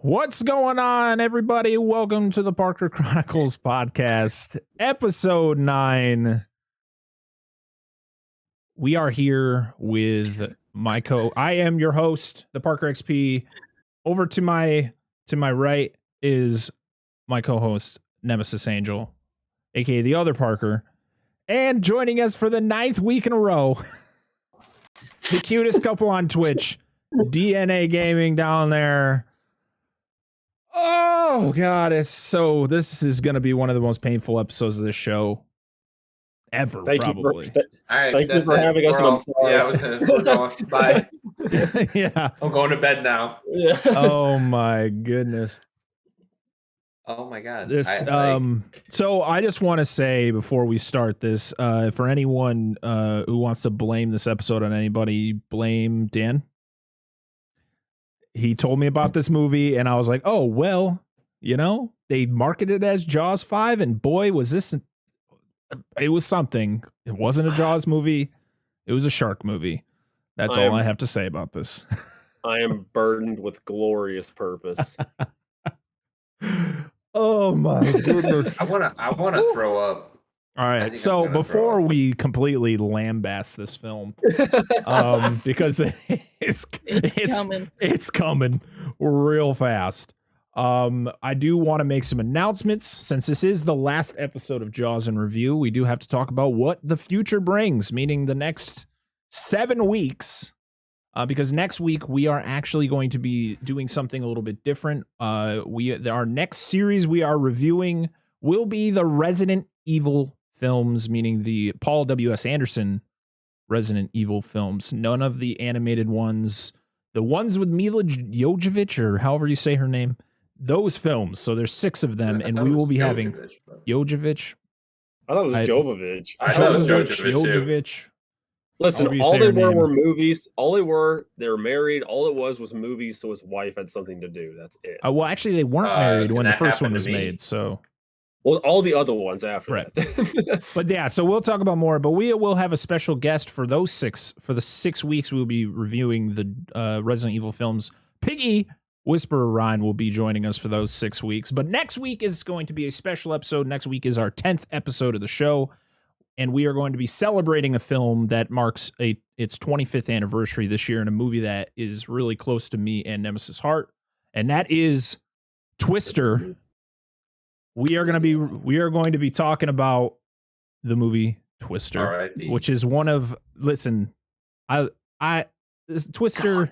What's going on, everybody? Welcome to the Parker Chronicles podcast, episode 9. We are here with I am your host, the Parker XP. Over to my right is my co-host, Nemesis Angel, aka the other Parker. And joining us for the 9th week in a row, the cutest couple on Twitch, DNA Gaming down there. Oh God, this is gonna be one of the most painful episodes of this show ever. Thank you for having us. I'm sorry. Yeah, we're going. Bye. Yeah, I'm going to bed now. Yeah. Oh my goodness. Oh my God. So I just want to say before we start this, for anyone who wants to blame this episode on anybody, blame Dan. He told me about this movie, and I was like, oh, well, they marketed it as Jaws 5, and boy, was this... It was something. It wasn't a Jaws movie. It was a shark movie. That's all I have to say about this. I am burdened with glorious purpose. Oh, my goodness. I want to throw up. All right, so before we completely lambaste this film, because it's coming real fast. I do want to make some announcements. Since this is the last episode of Jaws in Review, we do have to talk about what the future brings, meaning the next 7 weeks. Because next week we are actually going to be doing something a little bit different. Our next series we are reviewing will be the Resident Evil films, meaning the Paul W.S. Anderson Resident Evil films. None of the animated ones. The ones with Mila Jovovich, or however you say her name. Those films. So there's 6 of them, and we will be having Jovovich. I thought it was Jovovich. I thought it was Jovovich. Listen, all they were movies. All they were married. All it was movies, so his wife had something to do. That's it. Well, actually, they weren't married when the first one was made, so... Well, all the other ones after that. But yeah, so we'll talk about more, but we will have a special guest for those 6. For the 6 weeks, we'll be reviewing the Resident Evil films. Piggy Whisperer Ryan will be joining us for those 6 weeks. But next week is going to be a special episode. Next week is our 10th episode of the show. And we are going to be celebrating a film that marks its 25th anniversary this year in a movie that is really close to me and Nemesis' heart. And that is Twister. We are going to be talking about the movie Twister, which is one of Twister.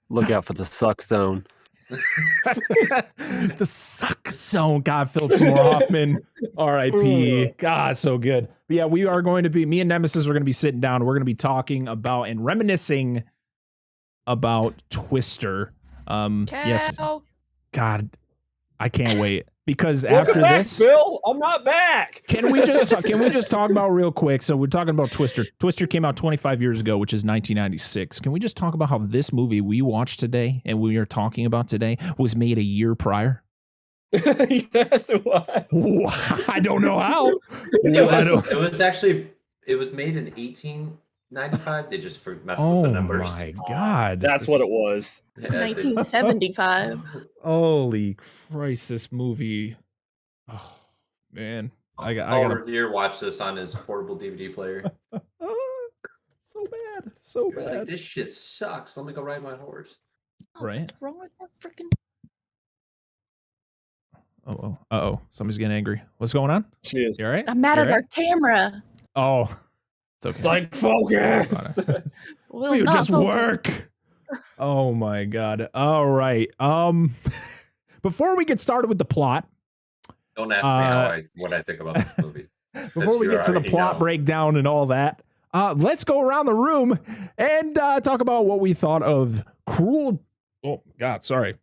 Look out for the suck zone. The suck zone. God, Philip Seymour Hoffman. R.I.P. God, so good. But yeah, me and Nemesis are going to be sitting down. We're going to be talking about and reminiscing about Twister. Yes. God, I can't wait. Because after this, Bill, I'm not back. Can we just talk about real quick? So we're talking about Twister. Twister came out 25 years ago, which is 1996. Can we just talk about how this movie we watched today and we are talking about today was made a year prior? Yes, it was. I don't know how. It was made in 1895. They just messed with the numbers. Oh my God. That's what it was. 1975. Holy Christ, this movie. Oh, man. I gotta watch this on his portable DVD player. So bad. So bad. Like, this shit sucks. Let me go ride my horse. Right? What's wrong with that freaking... Uh-oh. Somebody's getting angry. What's going on? She is. You all right? I'm mad at our camera. Oh. It's okay. It's like, focus. We just work. Oh my God. All right. Before we get started with the plot. Don't ask me what I think about this movie. Before we get to the plot breakdown and all that, let's go around the room and talk about what we thought of Cruel. Oh God, sorry.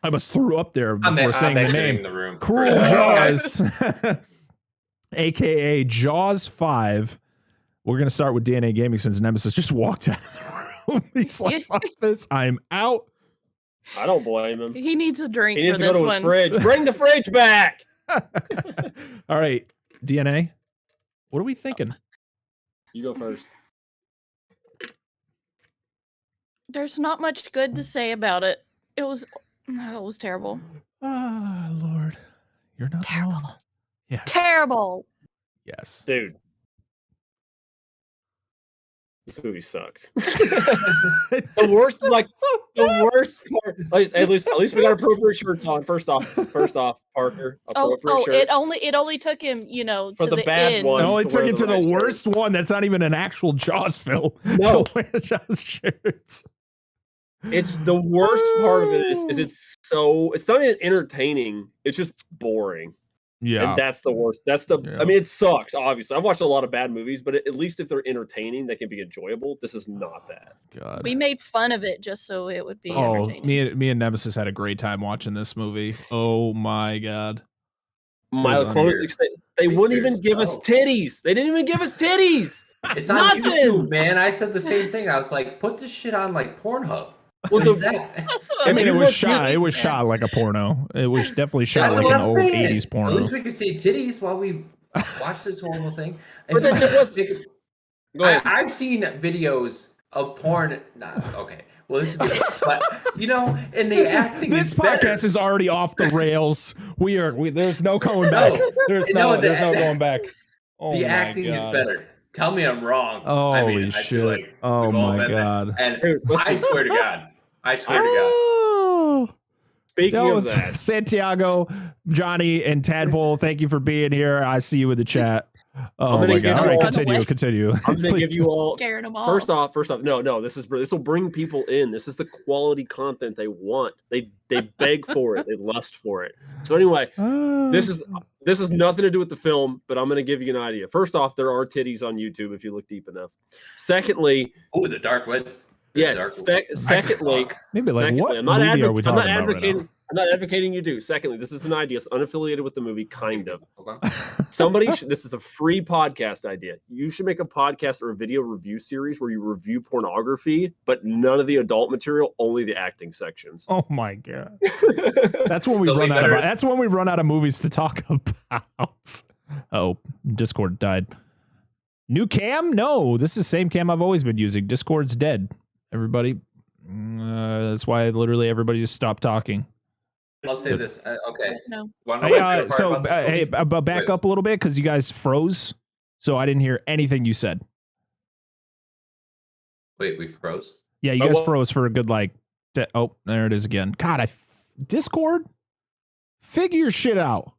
I almost threw up there before saying the name. The room Cruel Jaws, aka Jaws 5. We're gonna start with DNA Gaming since Nemesis just walked out of the room. He's like, "Fuck this, I'm out." I don't blame him. He needs a drink. He needs for to go this to one. his fridge. Bring the fridge back. All right, DNA. What are we thinking? You go first. There's not much good to say about it. It was terrible. Ah, Lord, you're not wrong. Yes. Terrible. Yes. Dude. This movie sucks. The worst part. At least we got appropriate shirts on. First off, Parker. Appropriate shirts. It only took him, For to the bad end. one. It only took it to the right worst one. That's not even an actual Jaws film. No. To wear Jaws shirts. It's the worst part of it is it's not even entertaining. It's just boring. Yeah. And that's the worst. I mean, it sucks, obviously. I've watched a lot of bad movies, but at least if they're entertaining, they can be enjoyable. This is not that. God. We made fun of it just so it would be entertaining. Me and Nemesis had a great time watching this movie. Oh my God. My closing statement. They wouldn't even give us titties. They didn't even give us titties. It's on YouTube, man. I said the same thing. I was like, put this shit on like Pornhub. Well, I mean, it was shot like a porno. It was definitely shot like an old 80s porno. At least we could see titties while we watch this horrible thing. But then it was. Go ahead. I've seen videos of porn. Okay. Well, this is different. But and the acting. This podcast is already off the rails. There's no going back. There's no going back. Oh, the acting is better. Tell me I'm wrong. Holy shit. Like oh my God. And I swear to God. Speaking of that, Santiago, Johnny, and Tadpole, thank you for being here. I see you in the chat. Oh my God. All right, continue. I'm going to give you all. Scaring them all. First off, no, this will bring people in. This is the quality content they want. They beg for it. They lust for it. So anyway, this is nothing to do with the film, but I'm going to give you an idea. First off, there are titties on YouTube if you look deep enough. Secondly, the dark web. Yes. Secondly, what I'm not advocating. I'm not advocating you do. Secondly, this is an idea. It's unaffiliated with the movie, kind of. Okay. This is a free podcast idea. You should make a podcast or a video review series where you review pornography, but none of the adult material, only the acting sections. Oh my God. That's when we run out of movies to talk about. Oh, Discord died. New cam? No, this is the same cam I've always been using. Discord's dead. Everybody. That's why literally everybody just stopped talking. I'll say this. Okay. No. Back up a little bit because you guys froze. So I didn't hear anything you said. Wait, we froze? Yeah, you guys froze for a good there it is again. God, Discord? Figure your shit out.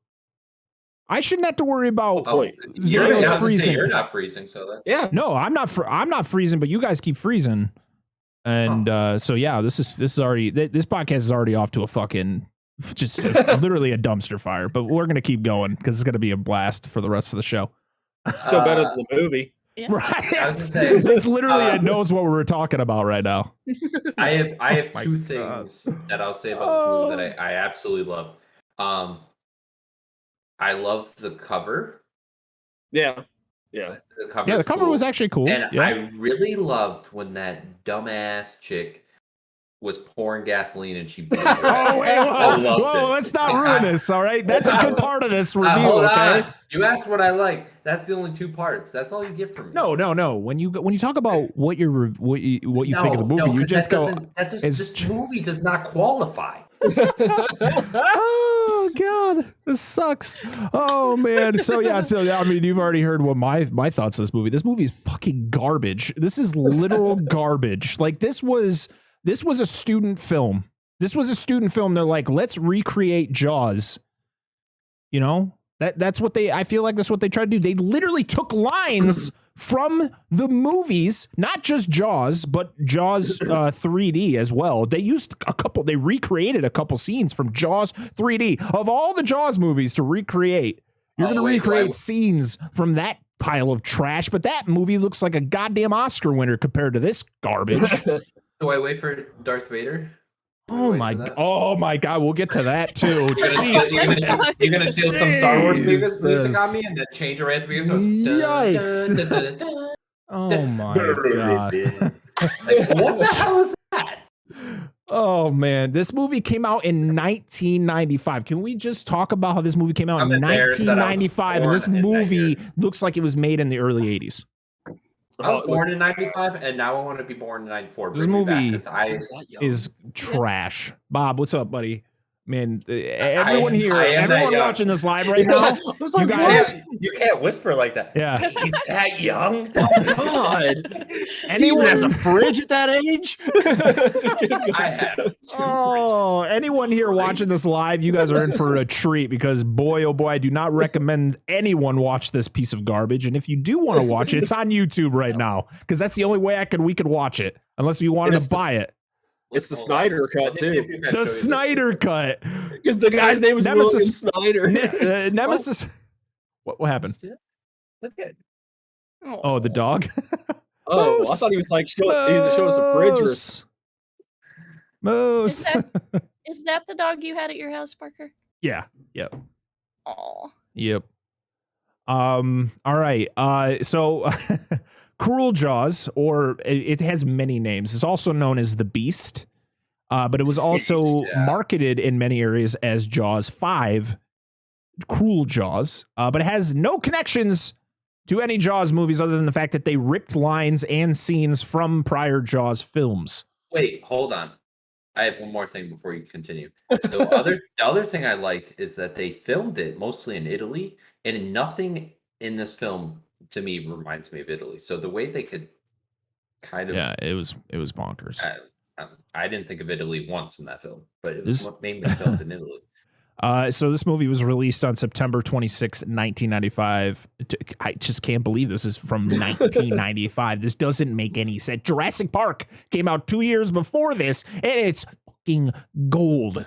I shouldn't have to worry about videos freezing. You're not freezing, so that's... Yeah. No, I'm not freezing, but you guys keep freezing. And so yeah, this podcast is already off to a fucking just literally a dumpster fire. But we're gonna keep going because it's gonna be a blast for the rest of the show. Still better than the movie. Yeah. Right. It's literally it knows what we're talking about right now. I have two things that I'll say about this movie that I absolutely love. I love the cover. Yeah. The cover was actually cool. And I really loved when that dumbass chick was pouring gasoline and she blew let's not ruin this, all right? That's a good part of this review, okay? On. You asked what I like. That's the only two parts. That's all you get from me. No. When you talk about what you think of the movie, you just go. This movie does not qualify. Oh God, this sucks. Oh man. So I mean, you've already heard what my thoughts on this movie. This movie is fucking garbage. This is literal garbage. Like this was a student film. They're like, let's recreate Jaws. That's what I feel like that's what they tried to do. They literally took lines from the movies, not just Jaws, but Jaws 3D as well. They recreated a couple scenes from Jaws 3D. Of all the Jaws movies to recreate, you're going to recreate scenes from that pile of trash, but that movie looks like a goddamn Oscar winner compared to this garbage. Do I wait for Darth Vader? Oh my God, we'll get to that too. You're gonna steal some Star Wars music on me and then change your anthem because yikes. Oh my God. Like, what the hell is that? Oh man, this movie came out in 1995. Can we just talk about how this movie came out I'm in embarrassed that I was 1995? And this born in that movie year. looks like it was made in the early 80s. I was born in 95, and now I want to be born in 94. This Bring me back, movie 'cause I is trash. Bob, what's up, buddy? Man, everyone here, I am that everyone young. watching this live right now, I was like, you guys, You can't whisper like that. yeah. He's that young. God. Anyone Even has a fridge at that age? Just kidding. I have. Oh, anyone here watching this live, you guys are in for a treat because boy, oh boy, I do not recommend anyone watch this piece of garbage. And if you do want to watch it, it's on YouTube right now because that's the only way we could watch it unless we wanted to buy it. It's the Snyder cut, too. The Snyder cut. Because the guy's name was William Snyder. Nemesis. What happened? Look at Oh, the dog. Oh, I thought he was like, he was showing us a fridge. Moose. Is that the dog you had at your house, Parker? Yeah. Yep. Oh. Yep. All right. So Cruel Jaws, or it has many names. It's also known as The Beast. But it was also marketed in many areas as Jaws 5, Cruel Jaws. But it has no connections to any Jaws movies other than the fact that they ripped lines and scenes from prior Jaws films. Wait, hold on. I have one more thing before you continue. The other thing I liked is that they filmed it mostly in Italy, and nothing in this film to me reminds me of Italy. So the way they could kind of it was bonkers. I didn't think of Italy once in that film, but it was mainly filmed in Italy. So this movie was released on September 26, 1995. I just can't believe this is from 1995. This doesn't make any sense. Jurassic Park came out 2 years before this, and it's fucking gold.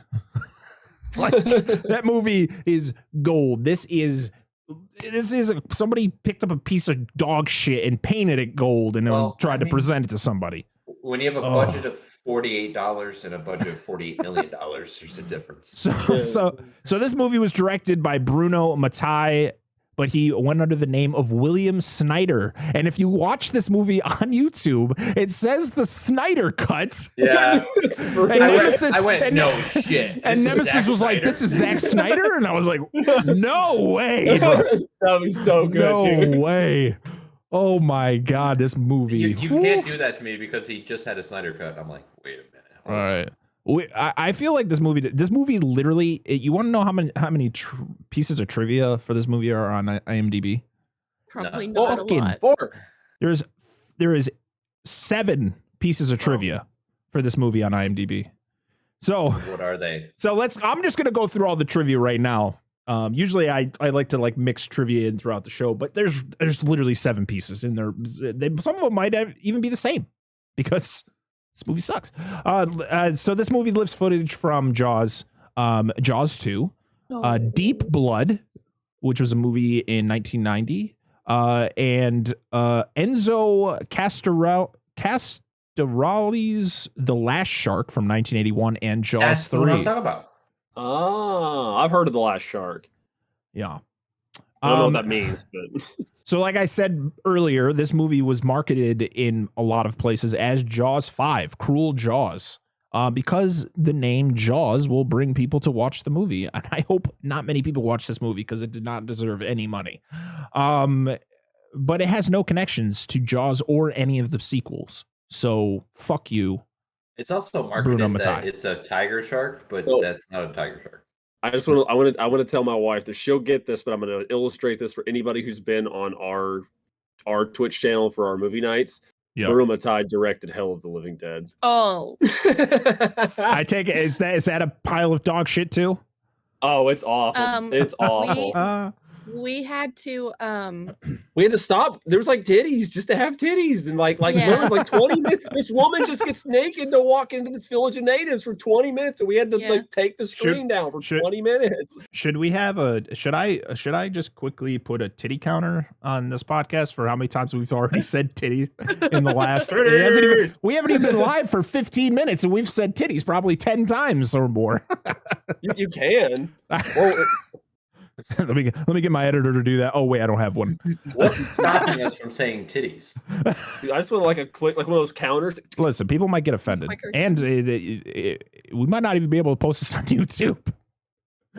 Like, that movie is gold. This is somebody picked up a piece of dog shit and painted it gold and tried to present it to somebody. When you have a budget of $48 and a budget of $48 million, there's a difference. So this movie was directed by Bruno Mattei, but he went under the name of William Snyder. And if you watch this movie on YouTube, it says the Snyder cut. Yeah. I went, no shit. And Nemesis was like, this is Zack Snyder? And I was like, no way. That would be so good, No way. Oh my God, this movie. You can't do that to me because he just had a Snyder cut. I'm like, wait a minute. All right. I feel like this movie literally, you want to know how many pieces of trivia for this movie are on IMDb? Probably not a lot. 4. There is 7 pieces of trivia for this movie on IMDb. So what are they? So I'm just going to go through all the trivia right now. Usually I like to mix trivia in throughout the show, but there's literally 7 pieces in there. Some of them might even be the same because this movie sucks. So this movie lifts footage from Jaws, Jaws 2, Deep Blood, which was a movie in 1990, and Enzo Castorali's The Last Shark from 1981, and Jaws 3. That's what I was talking about. Oh, I've heard of The Last Shark. Yeah. I don't know what that means, but so like I said earlier, this movie was marketed in a lot of places as Jaws 5, Cruel Jaws, because the name Jaws will bring people to watch the movie. And I hope not many people watch this movie because it did not deserve any money. But it has no connections to Jaws or any of the sequels. So fuck you. It's also marketed that it's a tiger shark, but that's not a tiger shark. I want to tell my wife that she'll get this, but I'm going to illustrate this for anybody who's been on our Twitch channel for our movie nights. Yep. Bruno Mattei directed Hell of the Living Dead. Oh. I take it. Is that a pile of dog shit too? Oh, it's awful. It's awful. We had to stop. There was titties just to have titties, and there was 20 minutes. This woman just gets naked to walk into this village of natives for 20 minutes, and we had to take the screen down for 20 minutes. Should we have should I just quickly put a titty counter on this podcast for how many times we've already said titty in the last? We haven't even been live for 15 minutes, and we've said titties probably 10 times or more. You can. let me get my editor to do that. Oh wait, I don't have one. What's stopping us from saying titties? Dude, I just want like a click, like one of those counters. Listen, people might get offended, Quicker. and we might not even be able to post this on YouTube.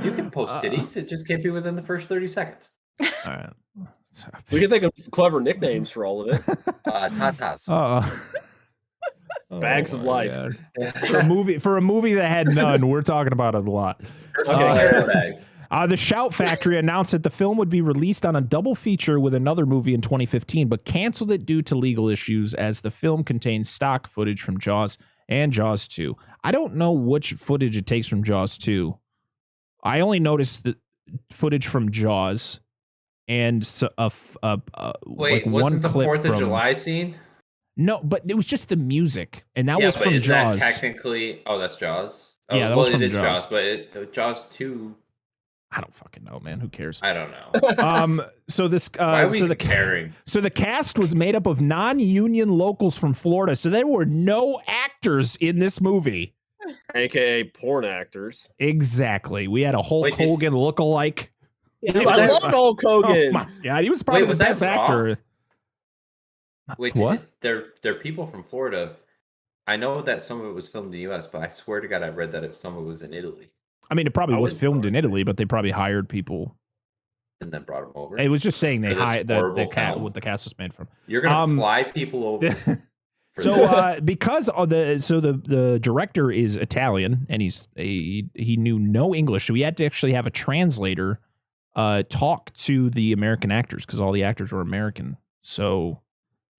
You can post titties. It just can't be within the first 30 seconds. All right. We can think of clever nicknames for all of it. Tatas. Bags of life. For a movie that had none, we're talking about it a lot. Bags. The Shout Factory announced that the film would be released on a double feature with another movie in 2015, but canceled it due to legal issues as the film contains stock footage from Jaws and Jaws 2. I don't know which footage it takes from Jaws 2. I only noticed the footage from Jaws and Wait, like wasn't one the clip 4th of from July scene? No, but it was just the music, and that was but from is Jaws. That technically, that's Jaws. Oh, Yeah, that was from it is Jaws. but Jaws 2. I don't fucking know, man. Who cares? I don't know. So this, Why are we so comparing? So the cast was made up of non-union locals from Florida. So there were no actors in this movie. AKA porn actors. Exactly. We had a Hulk Hogan lookalike. I love Hulk Hogan. Oh my God, he was probably the best actor. Wait, what? They're people from Florida. I know that some of it was filmed in the U.S., but I swear to God, I read that some of it was in Italy. I mean, it probably was filmed in Italy, but they probably hired people and then brought them over. It was just saying they hired what the cast was made from. You're gonna fly people over. So because of the director is Italian and he knew no English, so he had to actually have a translator talk to the American actors because all the actors were American. So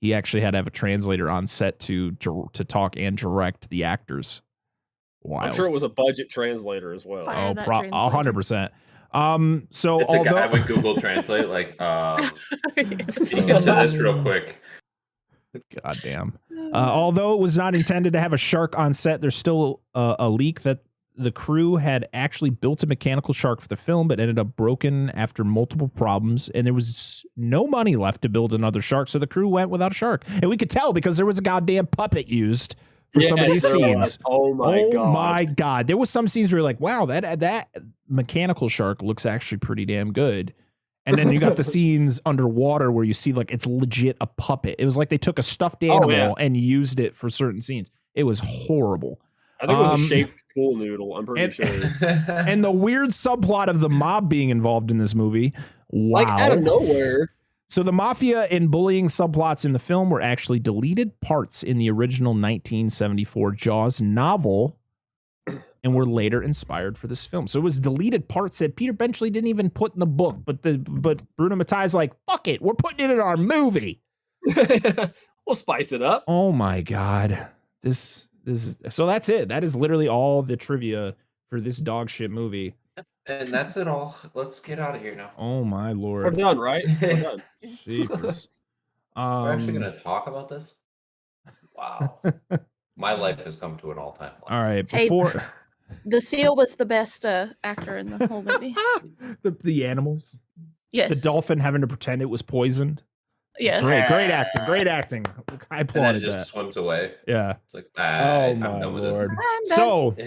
he actually had to have a translator on set to talk and direct the actors. Wild. I'm sure it was a budget translator as well. 100%. So it's a guy with Google Translate, like, can you get to this real quick? God damn. Although it was not intended to have a shark on set, there's still a leak that the crew had actually built a mechanical shark for the film, but ended up broken after multiple problems, and there was no money left to build another shark, so the crew went without a shark. And we could tell because there was a goddamn puppet used for some of these scenes. Oh my God. There was some scenes where you're like, wow, that mechanical shark looks actually pretty damn good. And then you got the scenes underwater where you see like it's legit a puppet. It was like they took a stuffed animal and used it for certain scenes. It was horrible. I think it was a shaped pool noodle. I'm pretty sure. And the weird subplot of the mob being involved in this movie. Wow. Like out of nowhere. So the mafia and bullying subplots in the film were actually deleted parts in the original 1974 Jaws novel and were later inspired for this film. So it was deleted parts that Peter Benchley didn't even put in the book, but Bruno Mattei's like, fuck it, we're putting it in our movie. We'll spice it up. Oh my God. This is so that's it. That is literally all the trivia for this dog shit movie. And that's it all. Let's get out of here now. Oh my Lord. We're done, right? We're done. Jeepers. We're actually going to talk about this? Wow. My life has come to an all-time low. All right. Before the seal was the best actor in the whole movie. the animals. Yes. The dolphin having to pretend it was poisoned. Yeah. Great acting. Great acting. I applauded and then it just swims away. Yeah. It's like, I'm done with this. So,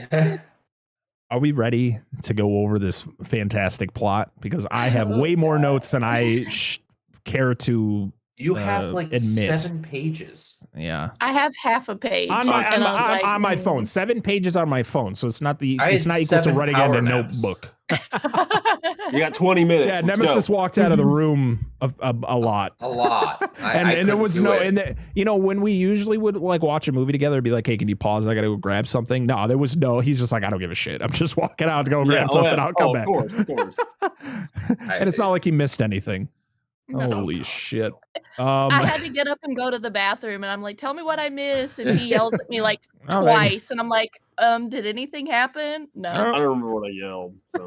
are we ready to go over this fantastic plot? Because I have way more notes than I care to You have like admit. 7 pages. Yeah. I have half a page on my phone. 7 pages on my phone. So it's not equal to writing in a notebook. You got 20 minutes. Yeah, Nemesis walked out of the room a lot. A lot. And there was no, when we usually would like watch a movie together, it'd be like, hey, can you pause? I gotta go grab something. No, there was no, he's just like, I don't give a shit. I'm just walking out to go grab something. I'll come back. Of course. And it's not like he missed anything. No. Holy shit. I had to get up and go to the bathroom, and I'm like, tell me what I missed. And he yells at me like twice. And I'm like, did anything happen? No. I don't remember what I yelled. So.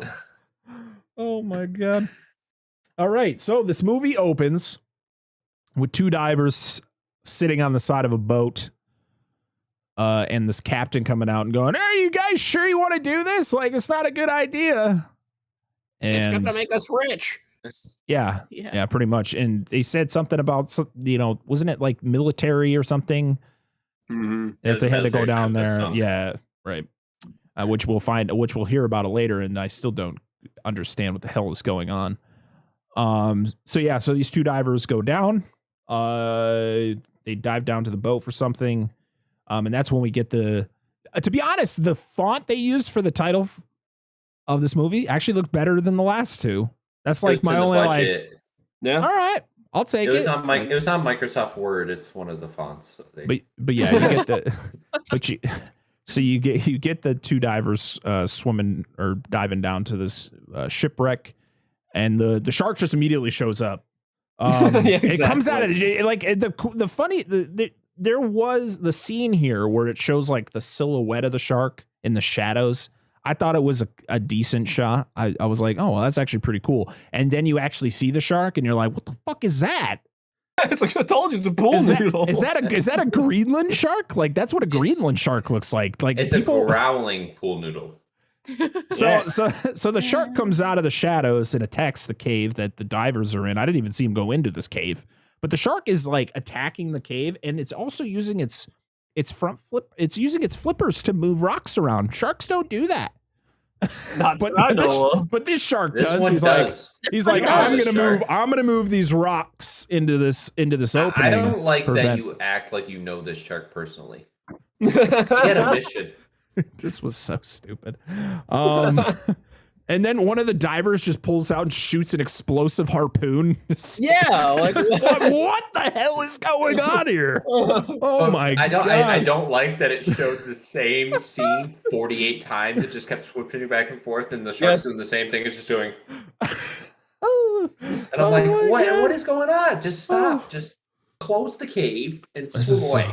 Oh my God. All right. So this movie opens with 2 divers sitting on the side of a boat. And this captain coming out and going, "Are you guys sure you want to do this? Like, it's not a good idea." And it's going to make us rich. Yeah, pretty much. And they said something about, wasn't it like military or something? Mm-hmm. If they had to go down there. Yeah, right. Which we'll hear about it later. And I still don't understand what the hell is going on. So these two divers go down. They dive down to the boat for something. And that's when we get to be honest, the font they used for the title of this movie actually looked better than the last two. That's like my only budget. Yeah. All right, I'll take it. It was on Microsoft Word. It's one of the fonts. So but yeah, you get the you get the two divers swimming or diving down to this shipwreck, and the shark just immediately shows up. Exactly. It comes out of the funny there was the scene here where it shows like the silhouette of the shark in the shadows. I thought it was a decent shot. I was like, oh, well, that's actually pretty cool. And then you actually see the shark, and you're like, what the fuck is that? It's like I told you, it's a pool noodle. Is that a Greenland shark? Like that's what a Greenland shark looks like. Like it's a growling pool noodle. So the shark comes out of the shadows and attacks the cave that the divers are in. I didn't even see him go into this cave, but the shark is like attacking the cave, and it's also using its front flip. It's using its flippers to move rocks around. Sharks don't do that. But this shark does. He's like, I'm gonna move these rocks into this opening. I don't like that you act like you know this shark personally. He had a mission. This was so stupid. And then one of the divers just pulls out and shoots an explosive harpoon. Yeah, like what the hell is going on here? Oh my god! I don't like that it showed the same scene 48 times. It just kept switching back and forth, and the shark's doing the same thing. It's just doing. And I'm like, what is going on? Just stop. Just close the cave and swim away.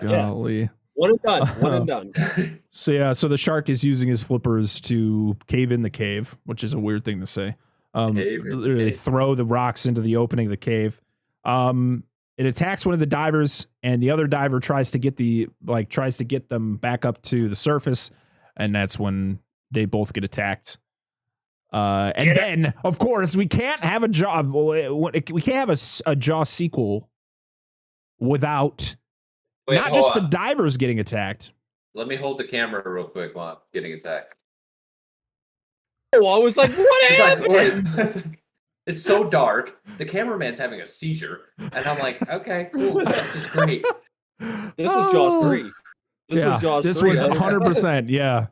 Golly. One and done. So the shark is using his flippers to cave in the cave, which is a weird thing to say. They throw the rocks into the opening of the cave. It attacks one of the divers, and the other diver tries to get them back up to the surface, and that's when they both get attacked. And then, of course, we can't have a Jaws sequel without. Not just the divers getting attacked. Let me hold the camera real quick while I'm getting attacked. Oh, I was like, what happened? It's so dark. The cameraman's having a seizure. And I'm like, okay, cool. This is great. This was Jaws 3. This was Jaws 3. This was 100%, yeah.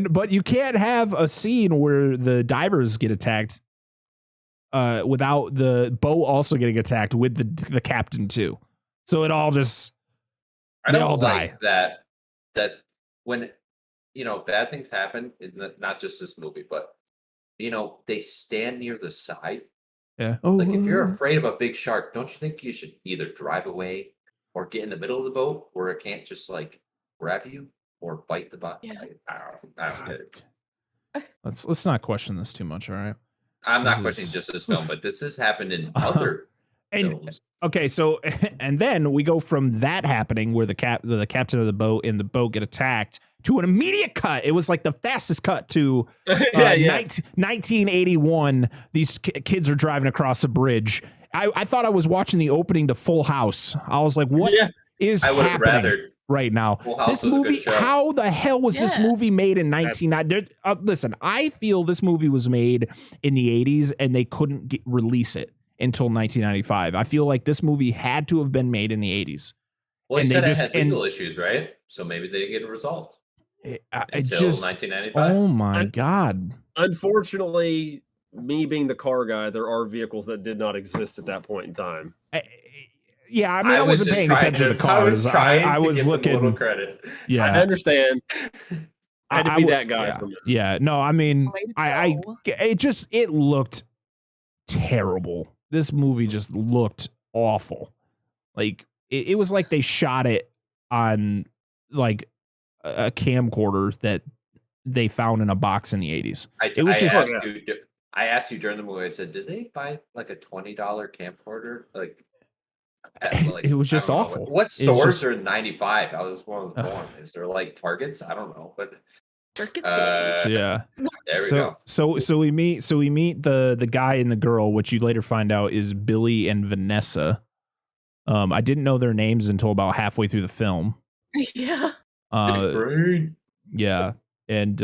But you can't have a scene where the divers get attacked without the boat also getting attacked with the captain too. So it all just I don't like that when bad things happen, not just this movie, but they stand near the side. Yeah. Like if you're afraid of a big shark, don't you think you should either drive away or get in the middle of the boat where it can't just like grab you or bite the butt? Yeah. I don't get it. Let's not question this too much, all right? I'm not questioning just this film, but this has happened in other films. Okay, so and then we go from that happening where the captain of the boat and the boat get attacked to an immediate cut. It was like the fastest cut to 1981. These kids are driving across a bridge. I thought I was watching the opening to Full House. I was like, what is happening right now? This movie, how the hell was this movie made in 1990? Listen, I feel this movie was made in the 80s and they couldn't release it until 1995. I feel like this movie had to have been made in the 80s. Well, and it had legal issues, right? So maybe they didn't get it resolved until 1995. Oh my God. Unfortunately, me being the car guy, there are vehicles that did not exist at that point in time. I wasn't paying attention to the cars. I was looking. A little credit. Yeah, I understand. I had to be that guy. Yeah. No, I mean, it looked terrible. This movie just looked awful. Like it was like they shot it on like a camcorder that they found in a box in the 80s. I asked you during the movie, I said, did they buy like a $20 camcorder? Like it was just awful. What stores are in 95? I was born. Is there like Targets? I don't know, but there we go. So we meet the guy and the girl, which you later find out is Billy and Vanessa. I didn't know their names until about halfway through the film. Yeah. Yeah. And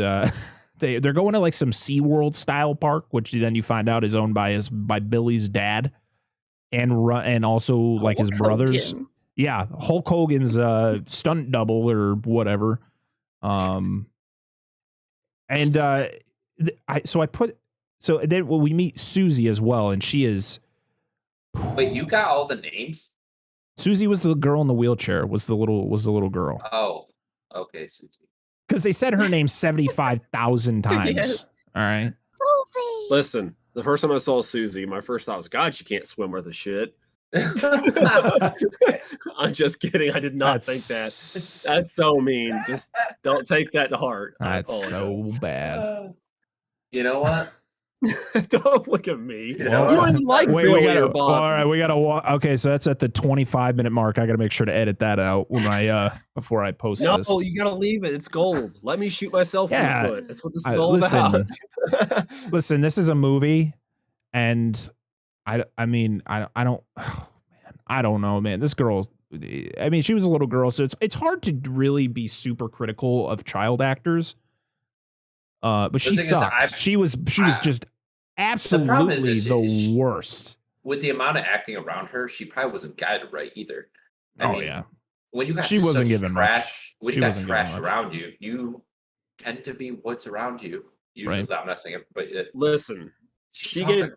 they're going to like some SeaWorld style park, which then you find out is owned by Billy's dad and also like his brothers. Hogan. Yeah, Hulk Hogan's stunt double or whatever. And so then we meet Susie as well, and she is. Wait, you got all the names? Susie was the girl in the wheelchair. Was the little girl? Oh, okay, Susie. Because they said her name 75,000 times. Yes. All right. Susie. Listen, the first time I saw Susie, my first thought was, God, she can't swim worth a shit. I'm just kidding. I did not think that. That's so mean. Just don't take that to heart. That's so bad. You know what? Don't look at me. You know You what? don't even like Wait, Billy we gotta. or Bob. All right, we gotta. Okay, so that's at the 25-minute mark. I gotta make sure to edit that out when I before I post No, this. you gotta leave it. It's gold. Let me shoot myself in Yeah. the foot. That's what this is all Listen, about. listen, this is a movie, and I mean, I don't. Oh, man, I don't know, man. This girl. I mean, she was a little girl, so it's hard to really be super critical of child actors. But she thing is, sucked. She was just absolutely the worst. With the amount of acting around her, she probably wasn't guided right either. I mean, Yeah. when you got She wasn't such given trash, much. when She you got wasn't given trash much. around you, you tend to be what's around you. Usually, Right. without messing up. But Listen, she talked gave. like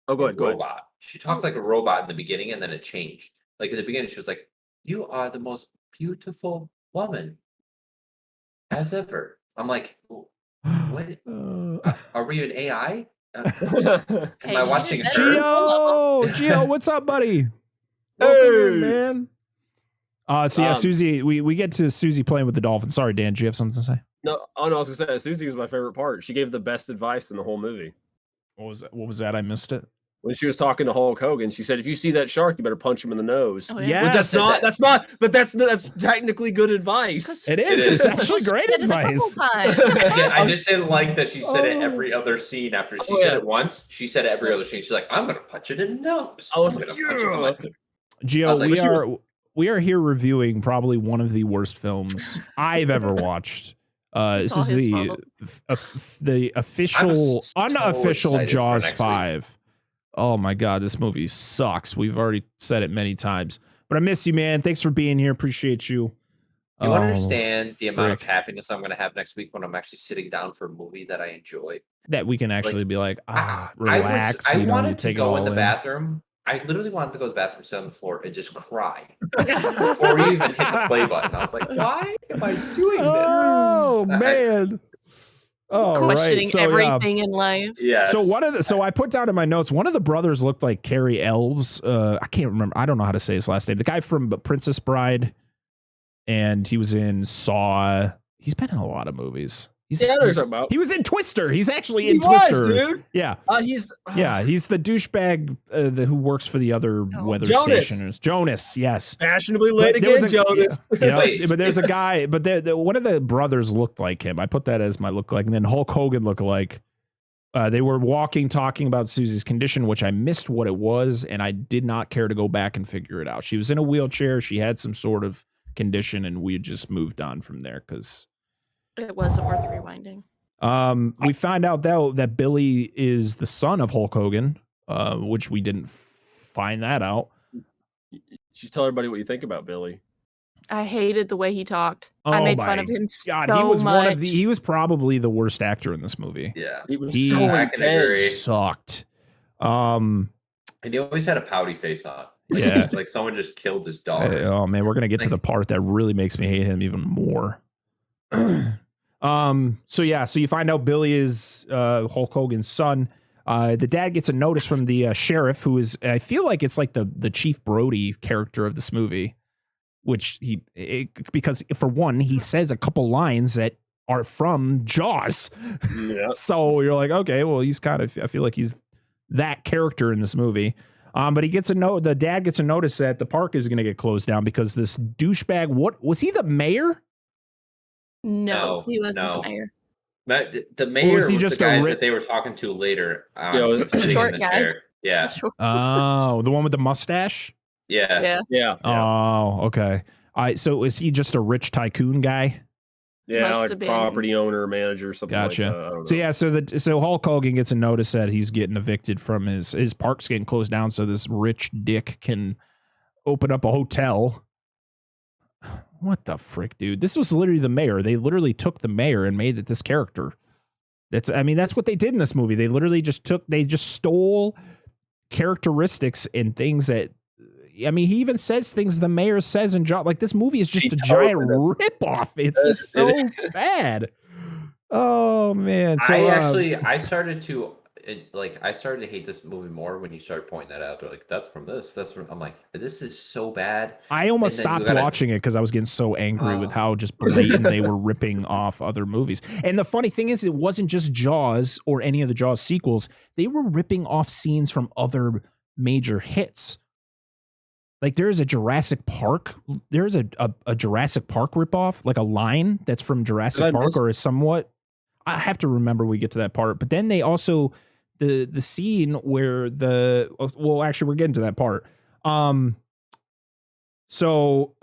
Oh, go a ahead. Go ahead. robot. She talked like a robot in the beginning, and then it changed. Like in the beginning, she was like, "You are the most beautiful woman as ever." I'm like, "What? Are we an AI? Am Hey, I she watching did a better. turd?" Gio, what's up, buddy? Welcome in, man. So yeah, Um, Susie, we get to Susie playing with the dolphins. Sorry, Dan, do you have something to say? No, I was gonna say Susie was my favorite part. She gave the best advice in the whole movie. What was that? I missed it. When she was talking to Hulk Hogan, she said, "If you see that shark, you better punch him in the nose." Oh, Yeah. But Yes. that's technically good advice. It is. It is. It's actually great She did it a couple advice. times. I just didn't like that she said it every other scene after she Oh, said yeah. it once. She said it every other scene. She's like, "I'm gonna punch it in the nose." I was I'm like, gonna punch it in my-" I Gio, was like, we she was- we are here reviewing probably one of the worst films I've ever watched. This all is his the official, so unofficial excited for Jaws next week. 5. Oh my God, this movie sucks. We've already said it many times, but I miss you, man. Thanks for being here. Appreciate you. Do you Oh, understand the amount of frick. happiness I'm gonna have next week when I'm actually sitting down for a movie that I enjoy? That we can actually be like, relax. I you know, wanted to take it go in all the bathroom. I literally wanted to go to the bathroom, sit on the floor, and just cry before we even hit the play button. I was like, "Why am I doing this?" Oh man. Oh, Questioning right. So, everything in life. Yes. So I put down in my notes, one of the brothers looked like Carrie Elves. I can't remember. I don't know how to say his last name. The guy from Princess Bride, and he was in Saw. He's been in a lot of movies. He was in Twister. He's actually in Twister. Dude. Yeah. He's He's the douchebag who works for the other weather Jonas. stationers. Jonas, yes. fashionably late But there was again, Jonas. Yeah, Wait. but there's a guy, but one of the brothers looked like him. I put that as my look like, and then Hulk Hogan looked like. They were talking about Susie's condition, which I missed what it was, and I did not care to go back and figure it out. She was in a wheelchair. She had some sort of condition, and we just moved on from there because It wasn't worth rewinding. we find out though that Billy is the son of Hulk Hogan, which we didn't find that out. You should tell everybody what you think about Billy. I hated the way he talked. Oh I made my fun of him God, so he was much. he was probably the worst actor in this movie. Yeah. He was He so I can intense. agree. Sucked. And he always had a pouty face on. Like, Yeah. like someone just killed his dog. Oh man, we're gonna get to the part that really makes me hate him even more. So you find out Billy is Hulk Hogan's son. The dad gets a notice from the sheriff, who is, I feel like it's like the Chief Brody character of this movie, which because for one, he says a couple lines that are from Jaws. Yeah. So you're like, okay, well, he's kind of, I feel like he's that character in this movie. But he gets the dad gets a notice that the park is going to get closed down because this douchebag, what was he, the mayor? No, he wasn't no. the mayor. The mayor was was, he the just a guy ri- that they were talking to later. Yeah, sitting short in the guy. chair. Yeah. Oh, the one with the mustache? Yeah. Yeah. Yeah. Oh, okay. So is he just a rich tycoon guy? Yeah, Must like have been. property owner, manager, something Gotcha. like that. I don't know. So yeah, so Hulk Hogan gets a notice that he's getting evicted from his park's getting closed down, so this rich dick can open up a hotel. What the frick, dude? This was literally the mayor. They literally took the mayor and made it this character. That's what they did in this movie. They literally just stole characteristics and things that, I mean, he even says things the mayor says in Jaws. Like, this movie is just a giant ripoff. It's just so bad. Oh man! So I started to hate this movie more when you started pointing that out. They're like, "That's from this. That's from." I'm like, "This is so bad." I almost stopped watching it because I was getting so angry with how just blatant they were ripping off other movies. And the funny thing is, it wasn't just Jaws or any of the Jaws sequels. They were ripping off scenes from other major hits. Like, there's a Jurassic Park. There's a Jurassic Park ripoff, like a line that's from Jurassic Park or is somewhat. I have to remember when we get to that part. But then they also the scene where actually we're getting to that part. So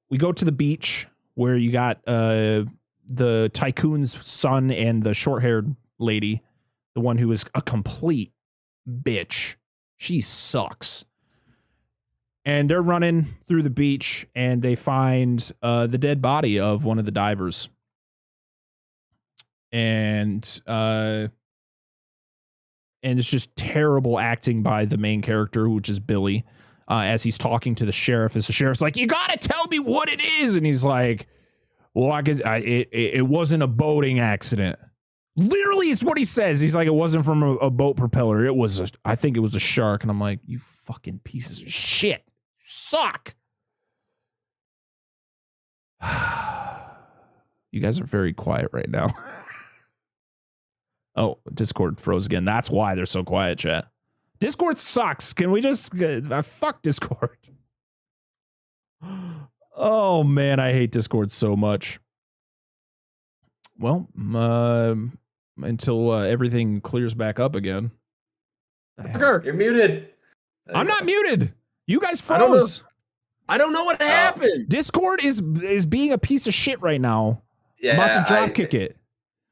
we go to the beach where you got the tycoon's son and the short-haired lady, the one who is a complete bitch. She sucks. And they're running through the beach and they find the dead body of one of the divers. And it's just terrible acting by the main character, which is Billy, as he's talking to the sheriff. As the sheriff's like, "You gotta tell me what it is," and he's like, "Well, it wasn't a boating accident." Literally, it's what he says. He's like, "It wasn't from a boat propeller. I think it was a shark." And I'm like, "You fucking pieces of shit, suck." You guys are very quiet right now. Oh, Discord froze again. That's why they're so quiet, chat. Discord sucks. Can we just fuck Discord? Oh man, I hate Discord so much. Well, until everything clears back up again. You're muted. I'm not muted. You guys froze. I don't know what happened. Discord is being a piece of shit right now. Yeah, I'm about to drop kick it.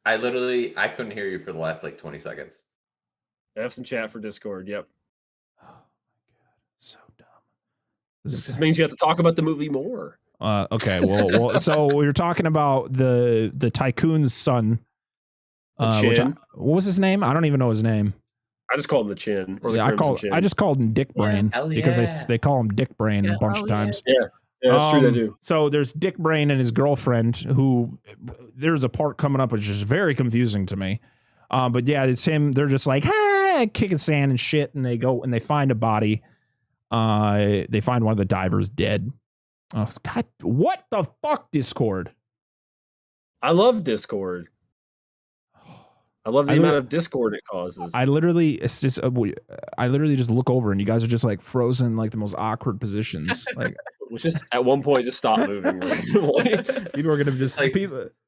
I couldn't hear you for the last like 20 seconds. Have some chat for Discord. Yep. Oh my god, so dumb. This just means you have to talk about the movie more. Okay. Well. So we were talking about the tycoon's son. What was his name? I don't even know his name. I just called him the Chin. Or the I just called him Dick Brain because they call him Dick Brain a bunch of times. Yeah. Yeah, that's true, they do. So there's Dick Brain and his girlfriend, who there's a part coming up which is very confusing to me. But yeah, it's him. They're just like, hey, kicking sand and shit, and they go and they find a body. They find one of the divers dead. Oh God, what the fuck, Discord? I love Discord. I love the amount of discord it causes. I literally just look over and you guys are just like frozen, like the most awkward positions. Like, which is at one point just stop moving. People are gonna just like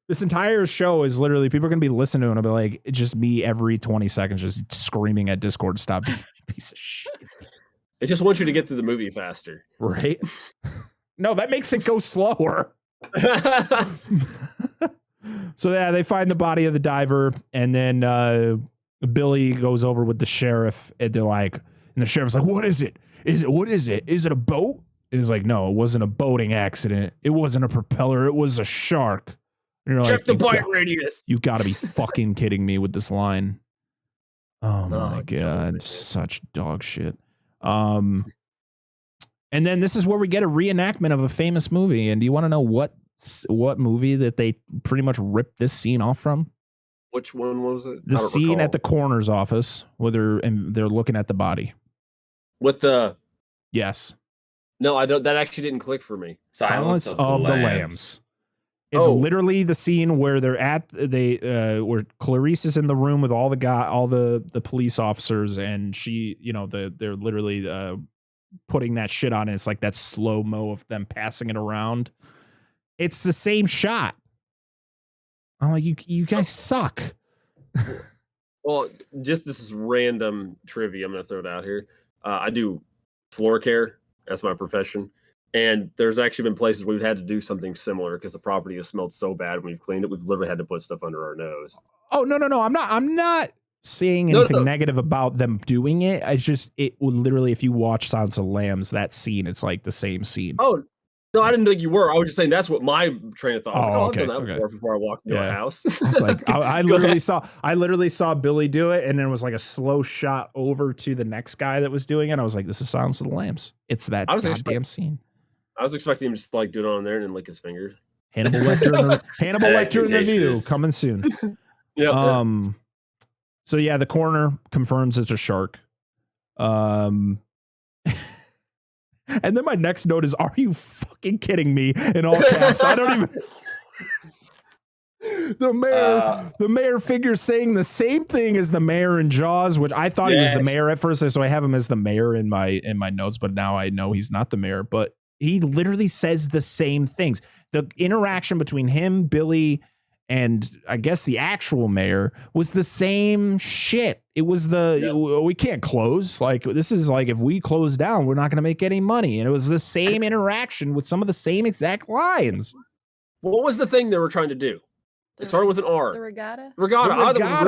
this entire show is literally people are gonna be listening to it and I'll be like, it's just me every 20 seconds just screaming at Discord, stop, piece of shit. It just wants you to get through the movie faster, right? No, that makes it go slower. So yeah, they find the body of the diver, and then Billy goes over with the sheriff, and they're like, and the sheriff's like, "What is it? What is it? Is it a boat?" And he's like, "No, it wasn't a boating accident. It wasn't a propeller. It was a shark." And you're check like, the bite radius. You got to be fucking kidding me with this line. Oh my god, such dog shit. And then this is where we get a reenactment of a famous movie. And do you want to know what movie that they pretty much ripped this scene off from? Which one was it? The scene at the coroner's office where they're looking at the body. With the yes. No, I don't. That actually didn't click for me. Silence of the Lambs. It's literally the scene where where Clarice is in the room with all the police officers, and she, they're literally putting that shit on, and it's like that slow-mo of them passing it around. It's the same shot. I'm like, you guys suck. Well, just this is random trivia. I'm going to throw it out here. I do floor care. That's my profession. And there's actually been places we've had to do something similar because the property has smelled so bad when we've cleaned it. We've literally had to put stuff under our nose. Oh, no. I'm not saying anything negative about them doing it. It's just, it would literally, if you watch Silence of the Lambs, that scene, it's like the same scene. Oh, no, I didn't think you were. I was just saying that's what my train of thought was. Oh, I've done that before I walked into a house. I was like, I literally saw Billy do it, and then it was like a slow shot over to the next guy that was doing it. I was like, this is Silence of the Lambs. It's that goddamn scene. I was expecting him just to like do it on there and then lick his fingers. Hannibal Lecter in review coming soon. Yeah. So yeah, the coroner confirms it's a shark. And then my next note is, are you fucking kidding me? In all caps. I don't even. The mayor figures saying the same thing as the mayor in Jaws, which I thought he was the mayor at first, so I have him as the mayor in my notes, but now I know he's not the mayor. But he literally says the same things. The interaction between him, Billy, and I guess the actual mayor was the same shit. It was we can't close. Like, this is like, if we close down, we're not going to make any money. And it was the same interaction with some of the same exact lines. What was the thing they were trying to do? It started with an R. The regatta? Regatta. What the hell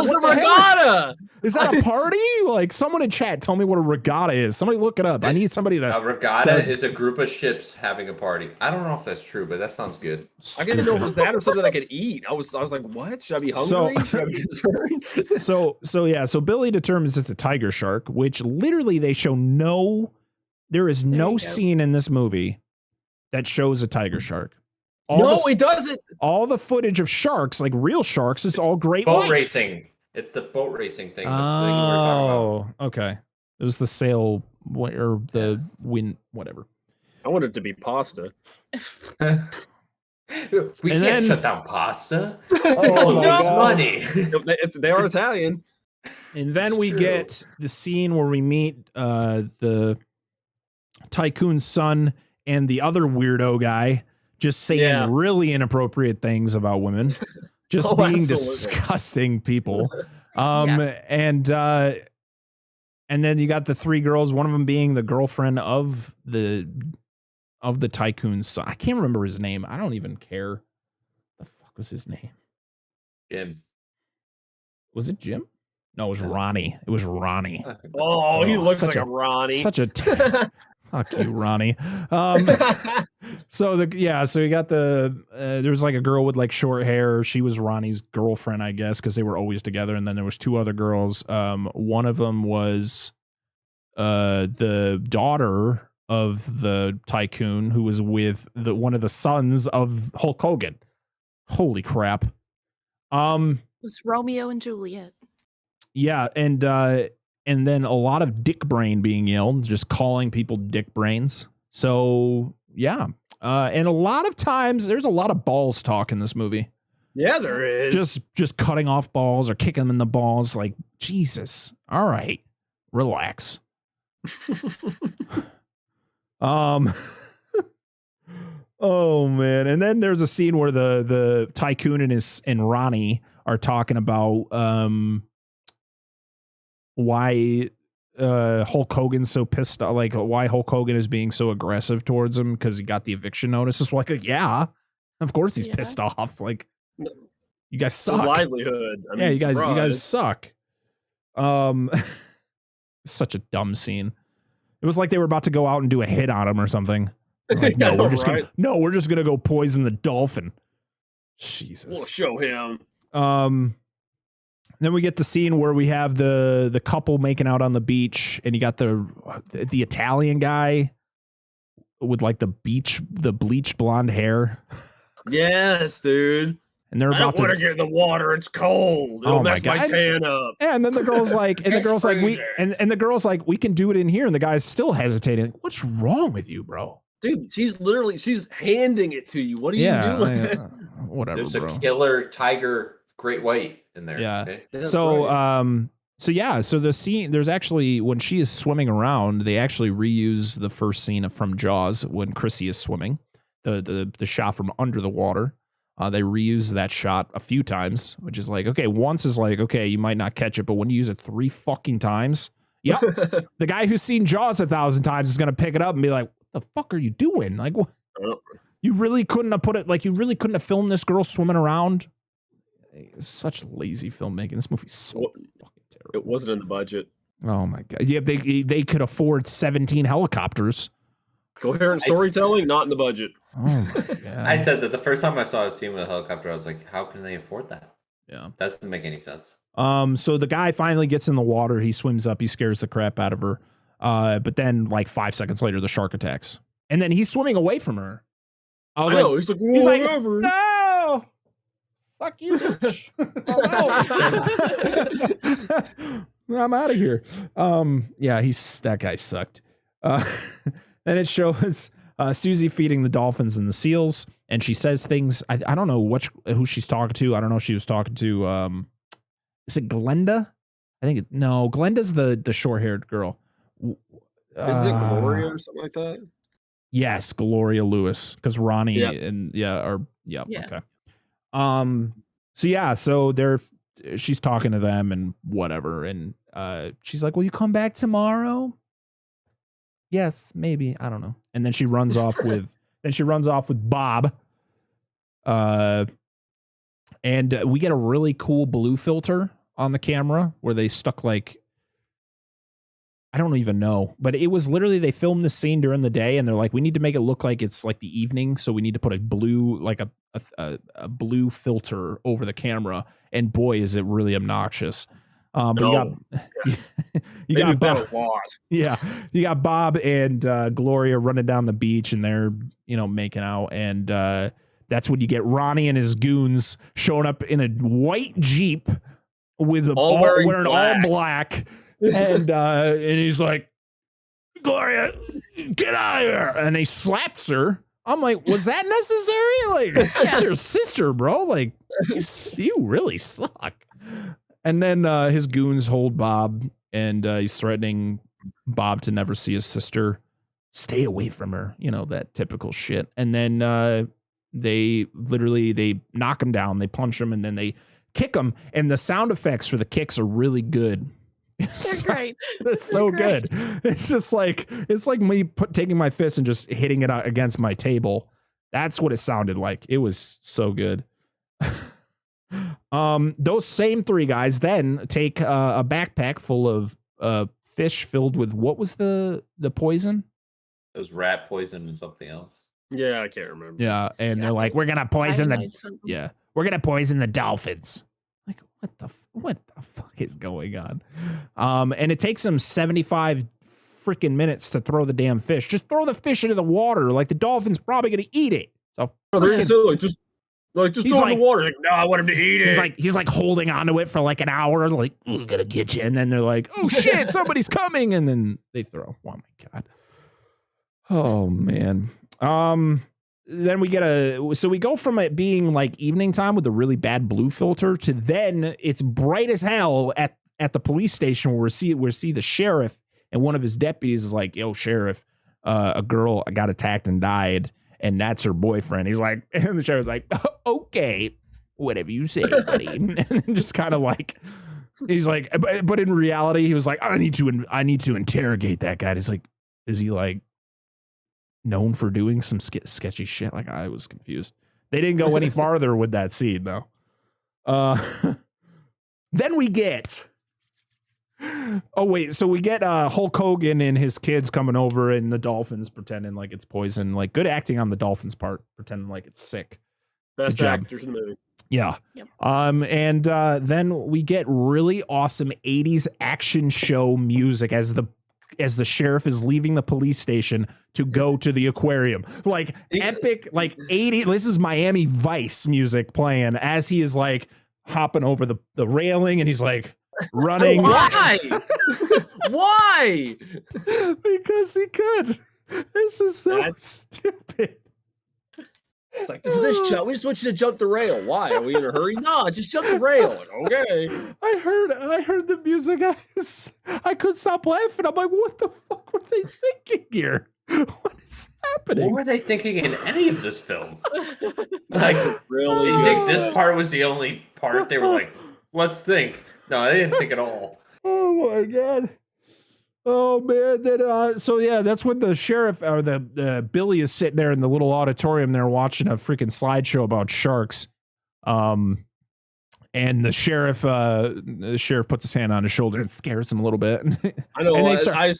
is a regatta? Is that a party? Like, someone in chat, tell me what a regatta is. Somebody look it up. I need somebody to. A regatta is a group of ships having a party. I don't know if that's true, but that sounds good. I didn't know if it was that or something I could eat. I was like, what? Should I be hungry? Should I be concerned? So Billy determines it's a tiger shark, which literally they show there is no scene in this movie that shows a tiger shark. It doesn't. All the footage of sharks, like real sharks, it's all great boat whites. racing. It's the boat racing thing. Oh, okay. It was the sail or the wind, whatever. I want it to be pasta. We can't shut down pasta. Money. They are Italian. And then we get the scene where we meet the tycoon's son and the other weirdo guy. Just saying really inappropriate things about women, just being disgusting people. And then you got the three girls, one of them being the girlfriend of the tycoon's son. I can't remember his name. I don't even care. The fuck was his name? Jim. Was it Jim? No, it was Ronnie. It was Ronnie. Oh, he looks like a Ronnie. Such a fuck you, Ronnie. So you got there was like a girl with like short hair. She was Ronnie's girlfriend, I guess, because they were always together. And then there was two other girls. One of them was the daughter of the tycoon who was with one of the sons of Hulk Hogan. Holy crap. It was Romeo and Juliet. Yeah, and then a lot of dick brain being yelled, just calling people dick brains. So yeah, and a lot of times there's a lot of balls talk in this movie. Yeah, there is. Just cutting off balls or kicking them in the balls. Like, Jesus. All right, relax. Oh man, and then there's a scene where the tycoon and Ronnie are talking about why Hulk Hogan's so pissed off, like why Hulk Hogan is being so aggressive towards him because he got the eviction notice. It's like, yeah, of course he's pissed off. Like, you guys suck. His livelihood. I mean, you guys suck. Such a dumb scene. It was like they were about to go out and do a hit on him or something. Like, we're just gonna go poison the dolphin. Jesus. We'll show him. Then we get the scene where we have the couple making out on the beach, and you got the Italian guy with like the bleached blonde hair. Yes, dude. And they're about to get in the water. It's cold. It'll mess my tan up. Yeah, and then the girl's like, and the girl's like, we can do it in here, and the guy's still hesitating. What's wrong with you, bro? Dude, she's handing it to you. What are you doing? Whatever. There's bro. a killer tiger great white in there. Yeah. Okay? So the scene, there's actually, when she is swimming around, they actually reuse the first scene from Jaws when Chrissy is swimming, the shot from under the water. They reuse that shot a few times, which is like, okay, once is like, okay, you might not catch it, but when you use it 3 fucking times, yep. The guy who's seen Jaws 1,000 times is going to pick it up and be like, what the fuck are you doing? Like, what? Oh. You really couldn't have put it, like, you really couldn't have filmed this girl swimming around. It's such lazy filmmaking. This movie's so fucking terrible. It wasn't in the budget. Oh my god. Yeah, they could afford 17 helicopters. Coherent storytelling, not in the budget. Oh my god. I said that the first time I saw a scene with a helicopter, I was like, how can they afford that? Yeah. That doesn't make any sense. So the guy finally gets in the water. He swims up. He scares the crap out of her. But then, like 5 seconds later, the shark attacks, and then he's swimming away from her. I was like, he's like, whatever. No, fuck you, bitch. I'm out of here. Yeah, that guy sucked. And it shows Susie feeding the dolphins and the seals, and she says things. I don't know who she's talking to. I don't know if she was talking to. Is it Glenda? I think Glenda's the short-haired girl. Is it Gloria or something like that? Yes, Gloria Lewis, because Ronnie and okay. So she's talking to them and whatever, and she's like, "Will you come back tomorrow?" Yes, maybe. I don't know. And then she runs off with Bob. And we get a really cool blue filter on the camera where they stuck like, I don't even know, but it was literally, they filmed this scene during the day and they're like, we need to make it look like it's like the evening. So we need to put a blue, like a blue filter over the camera. And boy, is it really obnoxious. But you got Bob. Yeah. You got Bob and Gloria running down the beach and they're, making out. And that's when you get Ronnie and his goons showing up in a white Jeep with wearing all black. And he's like, Gloria, get out of here. And he slaps her. I'm like, was that necessary? Like, that's your sister, bro. Like, you really suck. And then his goons hold Bob, and he's threatening Bob to never see his sister. Stay away from her. That typical shit. And then they knock him down. They punch him, and then they kick him. And the sound effects for the kicks are really good. They're great. They're so good. It's just like, me taking my fist and just hitting it against my table. That's what it sounded like. It was so good. Those same three guys then take a backpack full of fish filled with, what was the poison? It was rat poison and something else. Yeah, I can't remember. Yeah, and they're like, we're gonna poison we're gonna poison the dolphins. Like, what the fuck is going on? And it takes them 75 freaking minutes to throw the damn fish. Just throw the fish into the water. Like, the dolphin's probably gonna eat it. So they're gonna say, just throw it in the water. Like, no, I want him to eat it. He's like holding onto it for like an hour. Like, we're gonna get you. And then they're like, oh shit, somebody's coming. And then they throw. Oh my god. Oh man. Then we go from it being like evening time with a really bad blue filter to then it's bright as hell at the police station where we see the sheriff, and one of his deputies is like, yo, sheriff, a girl got attacked and died, and that's her boyfriend. He's like, and the sheriff's like, okay, whatever you say, buddy. And just kind of like, he's like, but in reality, he was like, I need to interrogate that guy. And he's like, is he like known for doing some sketchy shit? Like, I was confused. They didn't go any farther with that scene though. Then we get Hulk Hogan and his kids coming over, and the dolphins pretending like it's poison. Like, good acting on the dolphins' part, pretending like it's sick. Best actors in the movie. Yeah. Yep. And then we get really awesome 80s action show music as the sheriff is leaving the police station to go to the aquarium. Like, epic, like 80, this is Miami Vice music playing as he is like hopping over the railing, and he's like running. Why? Why? Because he could. This is so stupid. It's like, for this jump, we just want you to jump the rail. Why? Are we in a hurry? No, just jump the rail. Like, okay. I heard the music. I couldn't stop laughing. I'm like, what the fuck were they thinking here? What is happening? What were they thinking in any of this film? Like, really? You think this part was the only part? They were like, let's think. No, they didn't think at all. Oh my god. Oh man, then so yeah, that's when the sheriff or the Billy is sitting there in the little auditorium there watching a freaking slideshow about sharks. And the sheriff puts his hand on his shoulder and scares him a little bit. I know. And they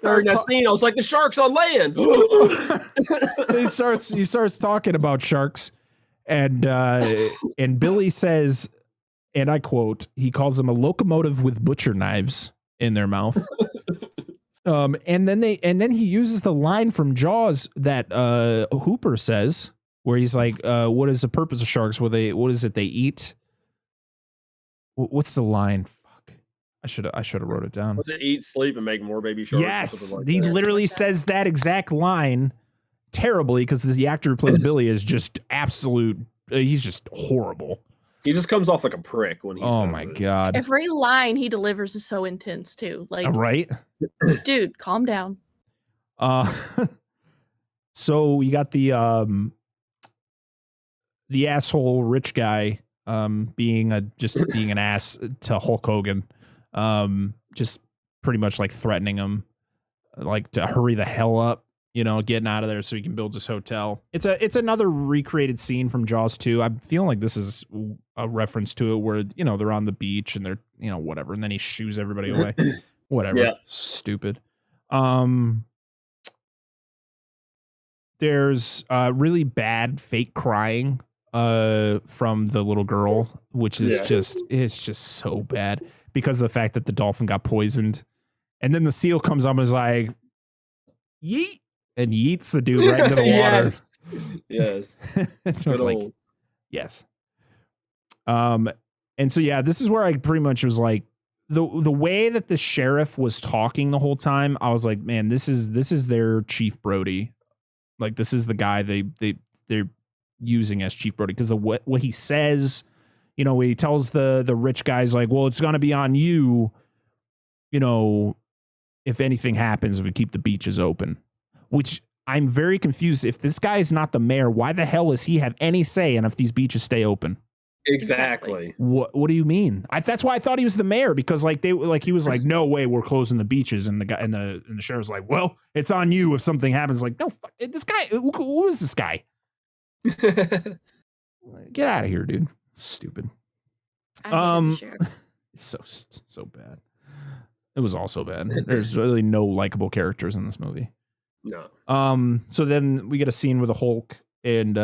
During that scene, I was like, the shark's on land. he starts talking about sharks, and Billy says, and I quote, he calls them a locomotive with butcher knives in their mouth. And then he uses the line from Jaws that Hooper says, where he's like, what is the purpose of sharks? What is it they eat? What's the line? Fuck. I should have wrote it down. Was it eat, sleep, and make more baby sharks? Yes. He literally says that exact line terribly because the actor who plays Billy is just absolute. He's just horrible. He just comes off like a prick when he says my God. Every line he delivers is so intense too. Like, right? Dude, calm down. So you got the asshole rich guy being an ass to Hulk Hogan, just pretty much like threatening him, like to hurry the hell up, getting out of there so he can build his hotel. It's another recreated scene from Jaws 2. I'm feeling like this is a reference to it where they're on the beach and they're whatever, and then he shoos everybody away. Whatever. Yeah. Stupid. There's really bad fake crying from the little girl, which is just so bad because of the fact that the dolphin got poisoned. And then the seal comes up and is like, yeet, and yeets the dude right into the water. Yes. It was like, yes. And so yeah, this is where I pretty much was like, the way that the sheriff was talking the whole time, I was like, man, this is their Chief Brody. Like, this is the guy they're using as Chief Brody because of what he says. When he tells the rich guys like, well, it's gonna be on you, if anything happens, if we keep the beaches open. Which I'm very confused. If this guy is not the mayor, why the hell does he have any say in if these beaches stay open? Exactly. What do you mean? That's why I thought he was the mayor, because he was like, no way, we're closing the beaches, and the guy and the sheriff's like, well, it's on you if something happens. Like, no, fuck, this guy. Who is this guy? Get out of here, dude. Stupid. It's so bad. It was all so bad. There's really no likable characters in this movie. No. So then we get a scene where the Hulk and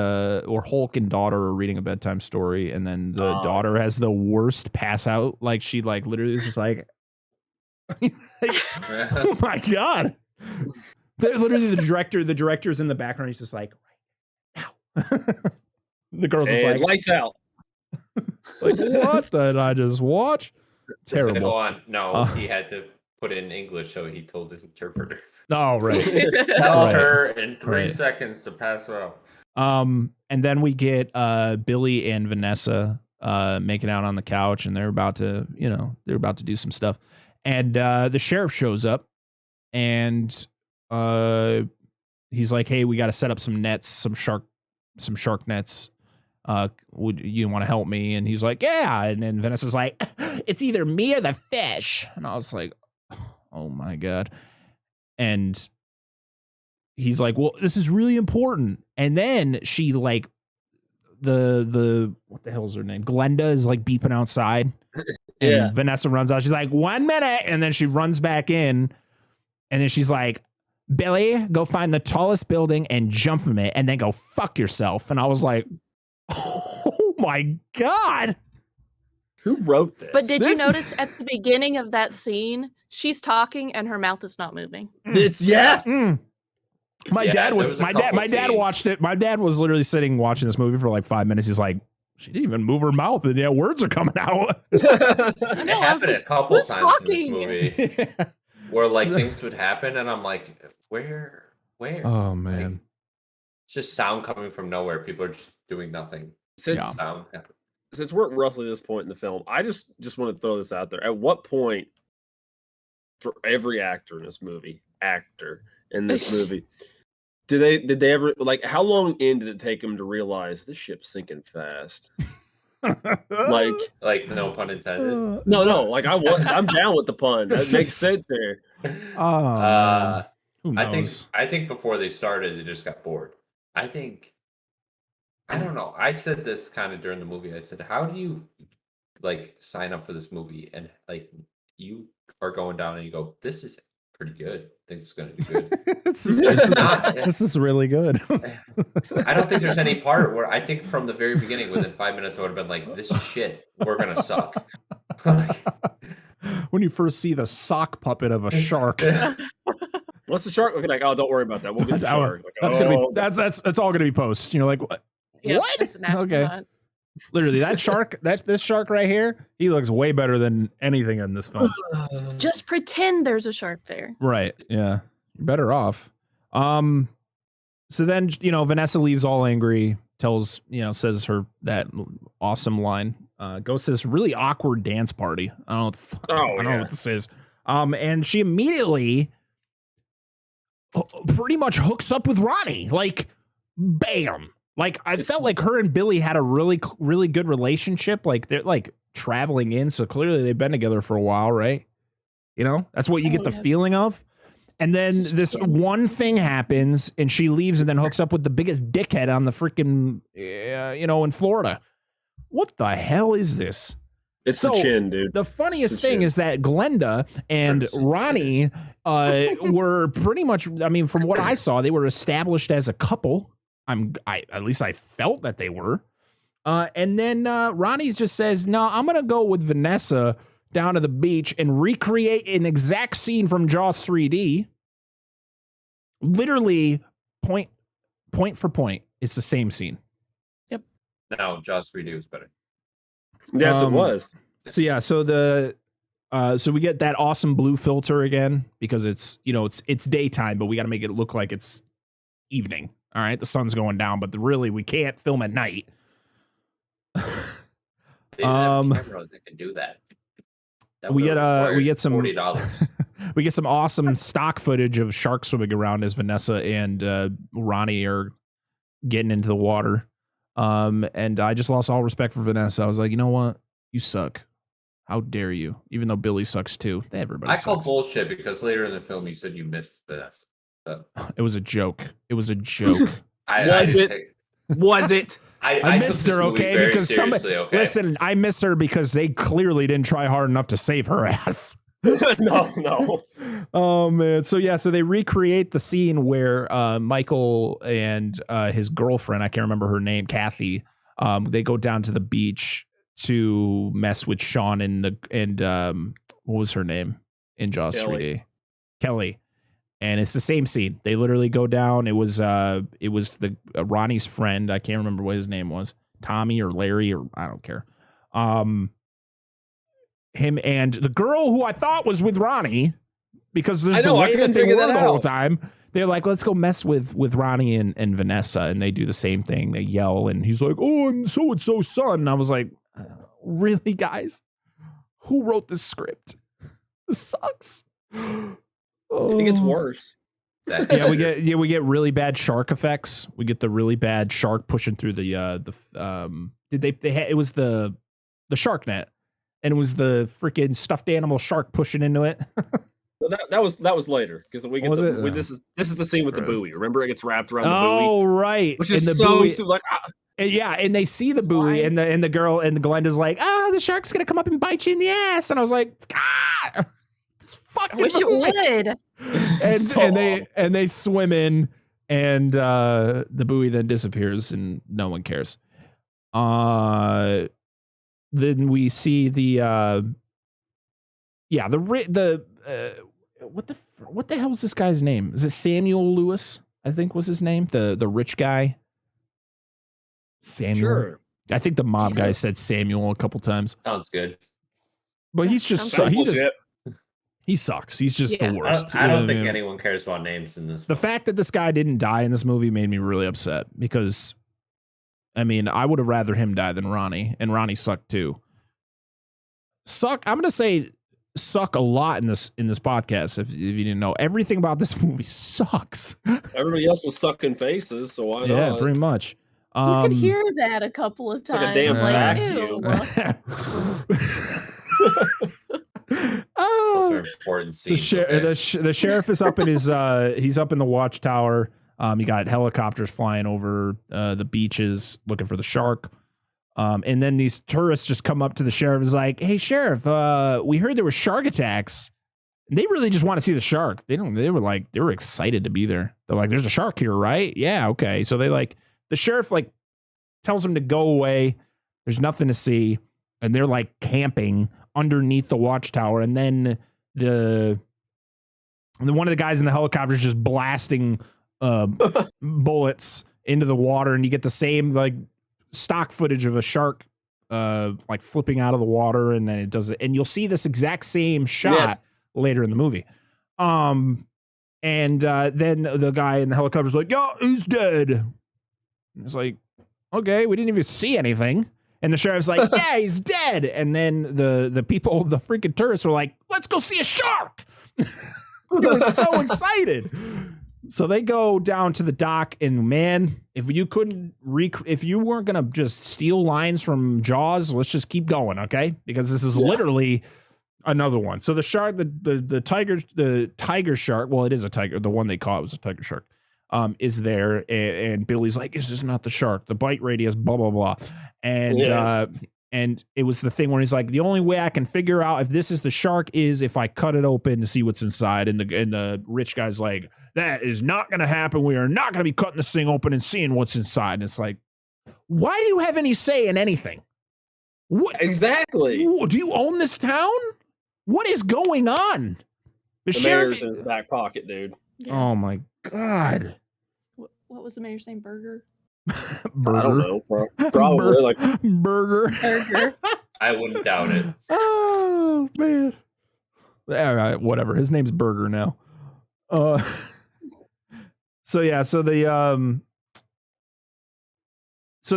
daughter are reading a bedtime story, and then the daughter has the worst pass out. Like, she literally is just like, oh my God. They're literally the director's in the background. He's just like, right now. The girl's just like, lights out. Like, what did I just watch? Terrible. Go on. No, he had to put it in English, so he told his interpreter. Oh, right. Tell her in 3 seconds to pass out. And then we get Billy and Vanessa making out on the couch, and they're about to do some stuff. And the sheriff shows up, and he's like, hey, we got to set up some nets, some shark nets. Would you want to help me? And he's like, yeah. And then Vanessa's like, it's either me or the fish. And I was like, oh my God. And he's like, well, this is really important. And then she what the hell is her name? Glenda is like beeping outside. And Vanessa runs out. She's like, 1 minute. And then she runs back in. And then she's like, Billy, go find the tallest building and jump from it and then go fuck yourself. And I was like, oh my God. Who wrote this? But did you notice at the beginning of that scene, she's talking and her mouth is not moving? My dad watched it. My dad was literally sitting watching this movie for like 5 minutes. He's like, she didn't even move her mouth, and words are coming out. I know, it happened a couple times talking? in this movie where things would happen, and I'm like, where? Oh man, it's just sound coming from nowhere. People are just doing nothing. Since we're at roughly this point in the film, I just want to throw this out there. At what point, for every actor in this movie, did they ever, how long in did it take them to realize this ship's sinking fast? Like no pun intended. No, like I'm down with the pun. That makes sense there. Oh, who knows? I think before they started, they just got bored. I don't know. I said this kind of during the movie. I said, how do you like sign up for this movie and like you are going down and you go, this is pretty good. I think it's going to be good. This is really good. I don't think there's any part where I think from the very beginning, within 5 minutes, I would have been like, this is shit. We're going to suck. When you first see the sock puppet of a shark. What's the shark looking like? Oh, don't worry about that. We'll get the shark. Like, that's gonna be that's all gonna be post. You're like, what? Yep, What? Okay. Literally, that shark, this shark right here, he looks way better than anything in this film. Just pretend there's a shark there. Right. Yeah. You're better off. So then, Vanessa leaves all angry, says that awesome line. Goes to this really awkward dance party. I don't know what the fuck. I don't know what this is. And she immediately pretty much hooks up with Ronnie. Like, bam. Like, I felt like her and Billy had a really, really good relationship. Like, they're like traveling in, so clearly they've been together for a while, right? That's what you get the feeling of. And then this one thing happens, and she leaves and then hooks up with the biggest dickhead on the freaking, in Florida. What the hell is this? It's the chin, dude. The funniest thing is that Glenda and Ronnie were pretty much, from what I saw, they were established as a couple. At least I felt that they were. And then Ronnie just says, no, I'm going to go with Vanessa down to the beach and recreate an exact scene from Jaws 3D. Literally point for point. It's the same scene. Yep. No, Jaws 3D was better. Yes, it was. So yeah, so we get that awesome blue filter again because it's daytime, but we got to make it look like it's evening. All right, the sun's going down, but really we can't film at night. They didn't have cameras that can do that. We get some $40. We get some awesome stock footage of sharks swimming around as Vanessa and Ronnie are getting into the water. And I just lost all respect for Vanessa. I was like, you know what? You suck. How dare you? Even though Billy sucks too. Everybody sucks. I call bullshit because later in the film you said you missed Vanessa. So. It was a joke. It was a joke. Was it? I missed her, okay? Because listen, I miss her because they clearly didn't try hard enough to save her ass. No. Oh man. So they recreate the scene where Michael and his girlfriend, I can't remember her name, Kathy, they go down to the beach to mess with Sean and what was her name in Jaws 3D? Kelly. And it's the same scene. They literally go down. It was the Ronnie's friend. I can't remember what his name was. Tommy or Larry or I don't care. Him and the girl who I thought was with Ronnie, because there's the way that they were the whole time. They're like, let's go mess with Ronnie and Vanessa, and they do the same thing. They yell, and he's like, "Oh, I'm so and so son." And I was like, really, guys? Who wrote this script? This sucks. It gets worse. Yeah, we get really bad shark effects. We get the really bad shark pushing through it was the shark net, and it was the freaking stuffed animal shark pushing into it. That was later because we get this is the scene with the buoy. Remember, it gets wrapped around the buoy. Oh right, which is the so buoy, like. Yeah, and they see the buoy, and the girl and Glenda's like, the shark's gonna come up and bite you in the ass, and I was like, God. I wish it would. And they swim in, and the buoy then disappears, and no one cares. Then we see what the hell is this guy's name? Is it Samuel Lewis? I think was his name. The rich guy. Samuel. Sure. I think the mob guy said Samuel a couple times. Sounds good. But he's just he sucks. He's just the worst. I don't think anyone cares about names in this. The fact that this guy didn't die in this movie made me really upset because, I would have rather him die than Ronnie, and Ronnie sucked too. I'm gonna say suck a lot in this podcast. If you didn't know, everything about this movie sucks. Everybody else was sucking faces, so why not? Yeah, pretty much. You could hear that a couple of It's like a times. damn Ew. Those are important scenes. The sheriff is up in his he's up in the watchtower. You got helicopters flying over the beaches looking for the shark. And then these tourists just come up to the sheriff and is like, "Hey sheriff, we heard there were shark attacks." And they really just want to see the shark. They were excited to be there. They're like, "There's a shark here, right?" "Yeah, okay." So the sheriff tells them to go away. There's nothing to see. And they're camping underneath the watchtower. And then one of the guys in the helicopter is just blasting bullets into the water. And you get the same stock footage of a shark flipping out of the water. And then it does it. And you'll see this exact same shot later in the movie. And then the guy in the helicopter is like, "Yeah, he's dead." And it's like, okay, we didn't even see anything. And the sheriff's like, "Yeah, he's dead." And then the people, the freaking tourists were like, "Let's go see a shark." They were so excited. So they go down to the dock, and man, if you weren't going to just steal lines from Jaws, let's just keep going, okay? Because this is literally another one. So the shark, the tiger shark, well, it is a tiger. The one they caught was a tiger shark. Is there, and Billy's like, "This is not the shark. The bite radius, blah blah blah," and it was the thing where he's like, "The only way I can figure out if this is the shark is if I cut it open to see what's inside." And the rich guy's like, "That is not going to happen. We are not going to be cutting this thing open and seeing what's inside." And it's like, why do you have any say in anything? What exactly? Do you own this town? What is going on? The mayor's in his back pocket, dude. Yeah. Oh my God. What was the mayor's name? Burger? Burger. I don't know, bro. Probably Burger. I wouldn't doubt it. Oh man. All right, whatever. His name's Burger now. So the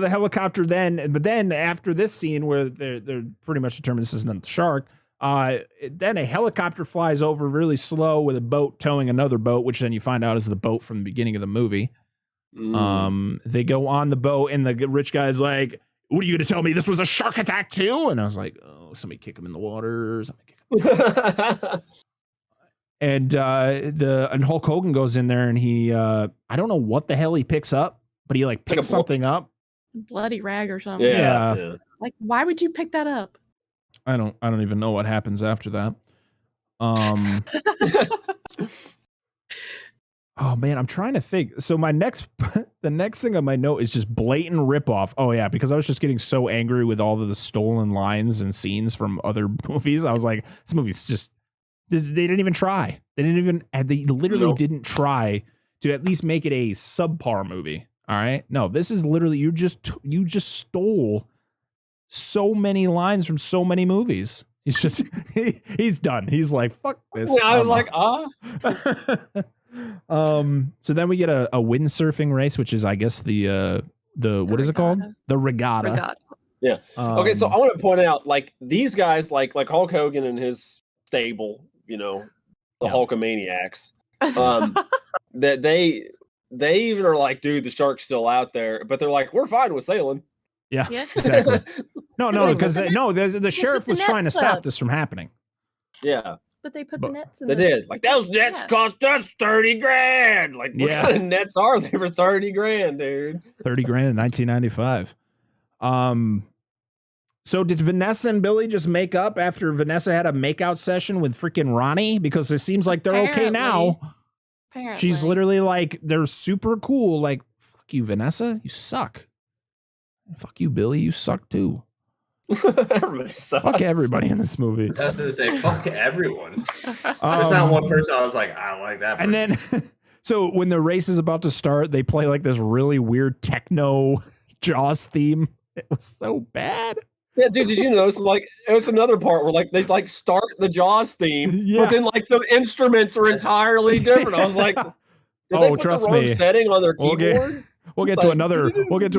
helicopter but then after this scene where they're pretty much determined this isn't the shark, then a helicopter flies over really slow with a boat towing another boat, which then you find out is the boat from the beginning of the movie. They go on the boat, and the rich guy's like, "What are you going to tell me? This was a shark attack too?" And I was like, "Oh, somebody kick him in the water. And Hulk Hogan goes in there, and he I don't know what the hell he picks up, but he picks something up. Bloody rag or something. Yeah. Why would you pick that up? I don't even know what happens after that. Oh man, I'm trying to think. So the next thing on my note is just blatant ripoff. Oh yeah, because I was just getting so angry with all of the stolen lines and scenes from other movies. I was like, this movie's just, they didn't even try. They literally didn't try to at least make it a subpar movie. All right. No, this is literally, you just stole so many lines from so many movies. He's just, he's done. He's like, fuck this. Yeah, I was like, So then we get a windsurfing race, which is, I guess, the what is it called? The regatta. Yeah. Okay, so I want to point out, these guys, like Hulk Hogan and his stable, the Hulkamaniacs, that they even are like, dude, the shark's still out there, but they're like, we're fine with sailing. Yeah, exactly. No, because the sheriff was trying to stop this from happening. Yeah. But they put the nets in. They did. Those nets cost us $30,000. What kind of nets are they for $30,000, dude? $30,000 in 1995. So did Vanessa and Billy just make up after Vanessa had a makeout session with freaking Ronnie? Because it seems like they're okay now. Apparently. She's literally like, they're super cool. Like, fuck you, Vanessa. You suck. Fuck you, Billy. You suck too. Everybody sucks. Fuck everybody in this movie. I was going to say, fuck everyone. There's not one person I was like, I don't like that person. And then, so when the race is about to start, they play this really weird techno Jaws theme. It was so bad. Yeah, dude, did you notice, it was another part where, they, start the Jaws theme, but then, the instruments are entirely different. I was like, did they put trust the wrong me. setting on their keyboard? We'll get to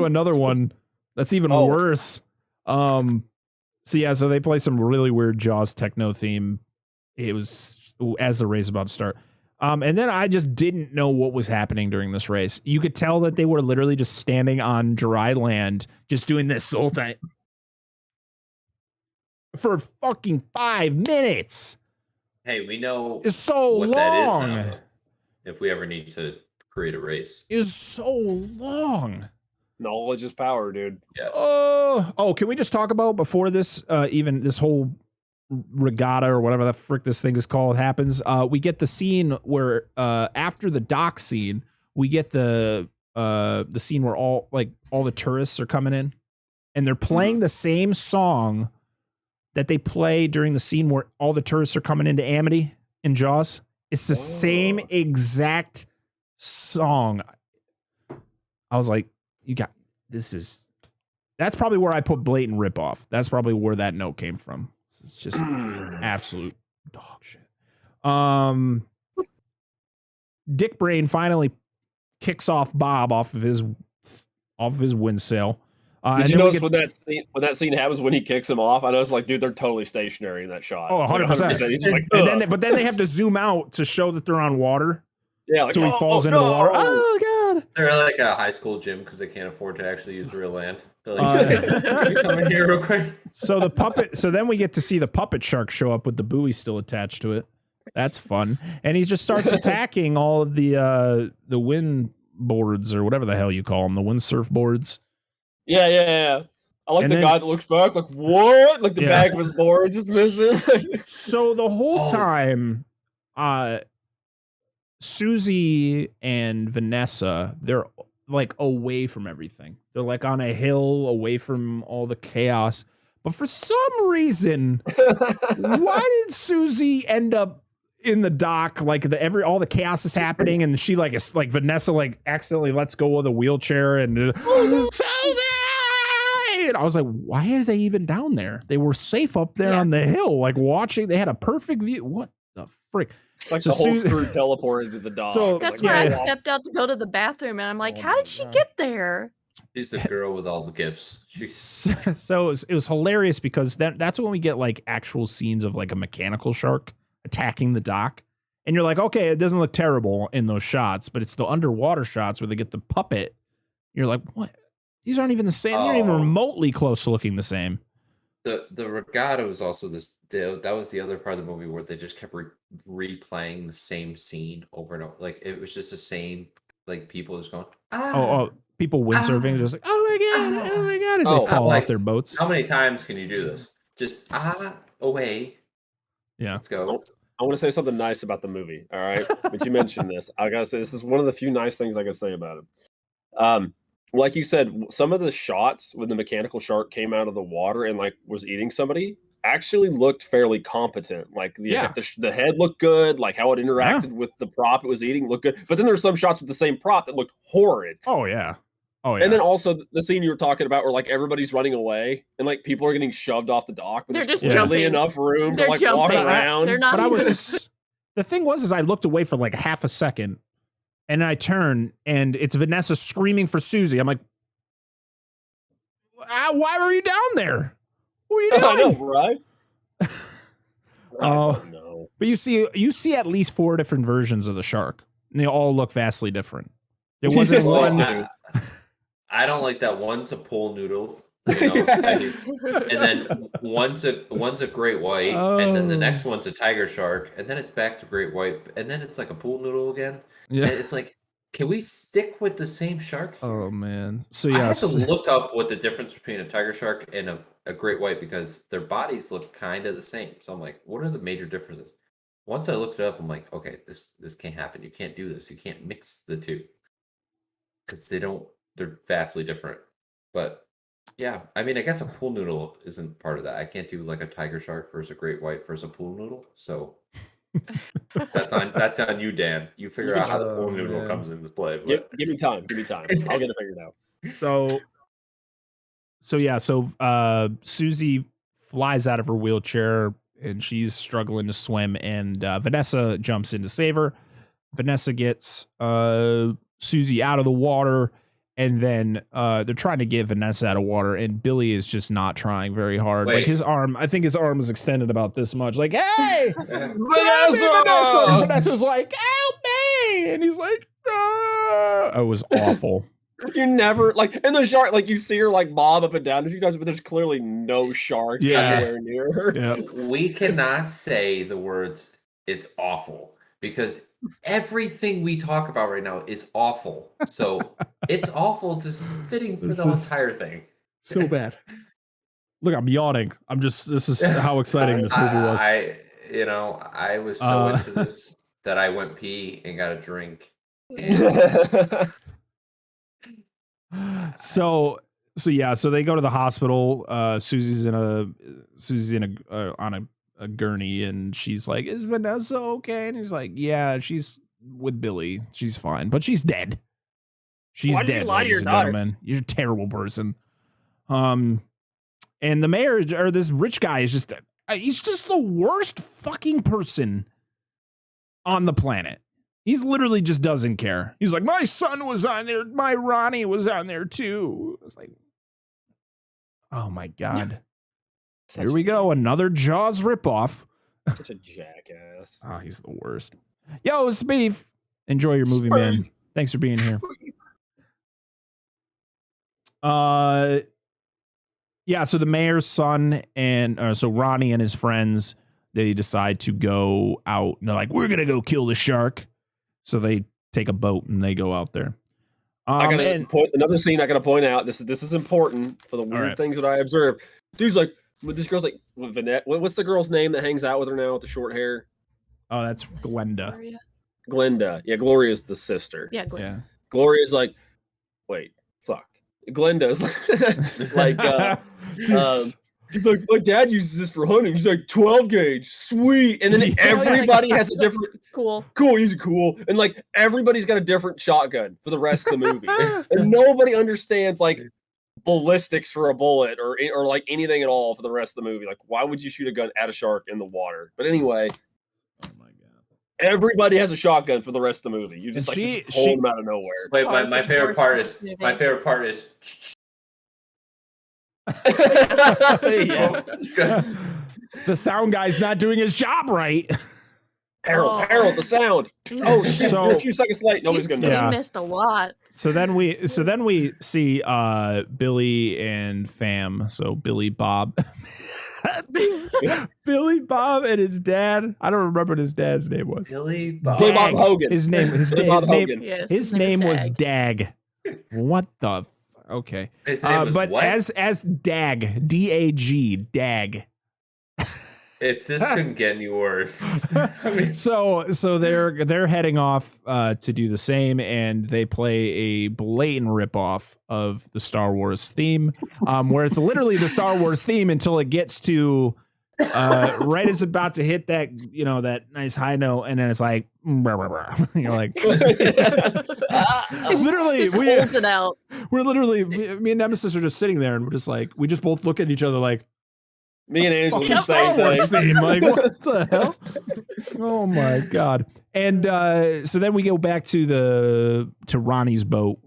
another one that's even worse. So they play some really weird Jaws techno theme. It was as the race about to start. And then I just didn't know what was happening during this race. You could tell that they were literally just standing on dry land, just doing this the whole time for fucking 5 minutes. Hey, we know It's so what long. that is now, though, if we ever need to create a race. Is so long. Knowledge is power, dude. Yes. Oh, can we just talk about before this, even this whole regatta or whatever the frick this thing is called happens? We get the scene where, after the dock scene, we get the scene where all the tourists are coming in, and they're playing the same song that they play during the scene where all the tourists are coming into Amity in Jaws. It's the same exact song. I was like, that's probably where I put blatant ripoff. That's probably where that note came from. It's just absolute dog shit. Dick Brain finally kicks off Bob off of his wind sail. Did you notice when that scene happens when he kicks him off? I know it's like, dude, they're totally stationary in that shot. Oh, 100%. He's just like, but then they have to zoom out to show that they're on water. Yeah, like, so he falls into the water. Oh god! They're like at a high school gym because they can't afford to actually use real land. They're like, can you come in here real quick? So then we get to see the puppet shark show up with the buoy still attached to it. That's fun. And he just starts attacking all of the wind boards or whatever the hell you call them, the windsurf boards. Yeah. I like guy that looks back, like, what? Like the back of his boards is missing. So the whole time, Susie and Vanessa, they're like away from everything. They're like on a hill away from all the chaos. But for some reason, why did Susie end up in the dock? Like all the chaos is happening, and she like Vanessa like accidentally lets go of the wheelchair and Susie! And I was like, why are they even down there? They were safe up there on the hill, like watching. They had a perfect view. What the frick? Like the whole crew teleported to the dock. So, that's where I stepped out to go to the bathroom, and I'm like, how did she get there? She's the girl with all the gifts. So it was hilarious because that's when we get like actual scenes of like a mechanical shark attacking the dock. And you're like, okay, it doesn't look terrible in those shots, but it's the underwater shots where they get the puppet. You're like, what? These aren't even the same. They're not even remotely close to looking the same. The regatta was also that was the other part of the movie where they just kept replaying the same scene over and over. Like it was just the same, like people just going, people windsurfing just like, oh my god, as they fall off their boats. How many times can you do this? Just away. Yeah. Let's go. I want to say something nice about the movie. All right. But you mentioned this. I gotta say this is one of the few nice things I can say about it. Like you said, some of the shots when the mechanical shark came out of the water and like was eating somebody actually looked fairly competent. Like the head looked good, like how it interacted with the prop it was eating looked good. But then there's some shots with the same prop that looked horrid. Oh yeah. And then also the scene you were talking about where like everybody's running away and like people are getting shoved off the dock, but there's just barely enough room to like walk around. They're not. The thing was I looked away for like half a second. And I turn, and it's Vanessa screaming for Susie. I'm like, why were you down there? What are you doing? I know, right? I don't know. But you see at least 4 different versions of the shark. And they all look vastly different. There wasn't one. I don't like that one's a pool noodle. You know, and then one's a great white, and then the next one's a tiger shark, and then it's back to great white, and then it's like a pool noodle again. Yeah, and it's like, can we stick with the same shark? Oh man! So I had to look up what the difference between a tiger shark and a great white because their bodies look kind of the same. So I'm like, what are the major differences? Once I looked it up, I'm like, okay, this can't happen. You can't do this. You can't mix the two because they're vastly different. But yeah, I mean, I guess a pool noodle isn't part of that. I can't do like a tiger shark versus a great white versus a pool noodle. So that's on you, Dan. You figure out how the pool noodle comes into play. But... Give me time. I'll get it figured out. So Susie flies out of her wheelchair and she's struggling to swim, and Vanessa jumps in to save her. Vanessa gets Susie out of the water. And then they're trying to get Vanessa out of water, and Billy is just not trying very hard. Like I think his arm is extended about this much. Like, hey, Vanessa! And Vanessa's like, help and he's like, ah. It was awful. You never like, and the shark, like you see her like bob up and down a few times, but there's clearly no shark anywhere near her. Yeah. We cannot say the words "it's awful" because everything we talk about right now is awful. So it's awful just fitting for the entire thing. So bad. Look, I'm yawning. This is how exciting this movie was. I was so into this that I went pee and got a drink. And So they go to the hospital. Susie's on a gurney, and she's like, "Is Vanessa okay?" And he's like, "Yeah, she's with Billy. She's fine, but she's dead. She's Why did dead, you lie to ladies your and daughter? gentlemen. You're a terrible person." And the mayor, or this rich guy, is he's just the worst fucking person on the planet. He's literally just doesn't care. He's like, my son was on there. My Ronnie was on there too. It's like, oh my God. Here we go. Another Jaws ripoff. Such a jackass. Oh, he's the worst. Yo, it's Beef. Enjoy your movie, man. Thanks for being here. Yeah, so the mayor's son and so Ronnie and his friends, they decide to go out and they're like, we're gonna go kill the shark. So they take a boat and they go out there. Another scene I gotta point out. This is important for the weird things that I observed. Dude's like, this girl's like, Vanette. What's the girl's name that hangs out with her now with the short hair? Oh, that's Glenda. Glenda. Yeah, Gloria's the sister. Yeah, Glenda. Yeah. Gloria's like, wait, fuck. Glenda's like, he's like, my dad uses this for hunting. He's like, 12 gauge, sweet. And then everybody has a different. Cool. He's cool. And like, everybody's got a different shotgun for the rest of the movie. And nobody understands like ballistics for a bullet or like anything at all for the rest of the movie. Like, why would you shoot a gun at a shark in the water? But anyway. Oh my God. Everybody has a shotgun for the rest of the movie. You just just pull them out of nowhere. Wait, my favorite part is yeah. The sound guy's not doing his job right. Harold, the sound. Oh, so a few seconds late. Nobody's gonna know. We missed a lot. So then we see Billy and Fam. So Billy Bob. Billy Bob and his dad. I don't remember what his dad's name was. Billy Bob. Bob Hogan. His name was Dag. What the? Okay. His name was but what? as Dag, D-A-G, Dag. If this couldn't get any worse. I mean, so they're heading off to do the same, and they play a blatant ripoff of the Star Wars theme, where it's literally the Star Wars theme until it gets to right as it's about to hit that that nice high note, and then it's like you're like literally we holds it out. We're literally me and Nemesis are just sitting there, and we're just like we just both look at each other like. Me and Angela the same thing. Like, what the hell? Oh my God. And so then we go back to Ronnie's boat.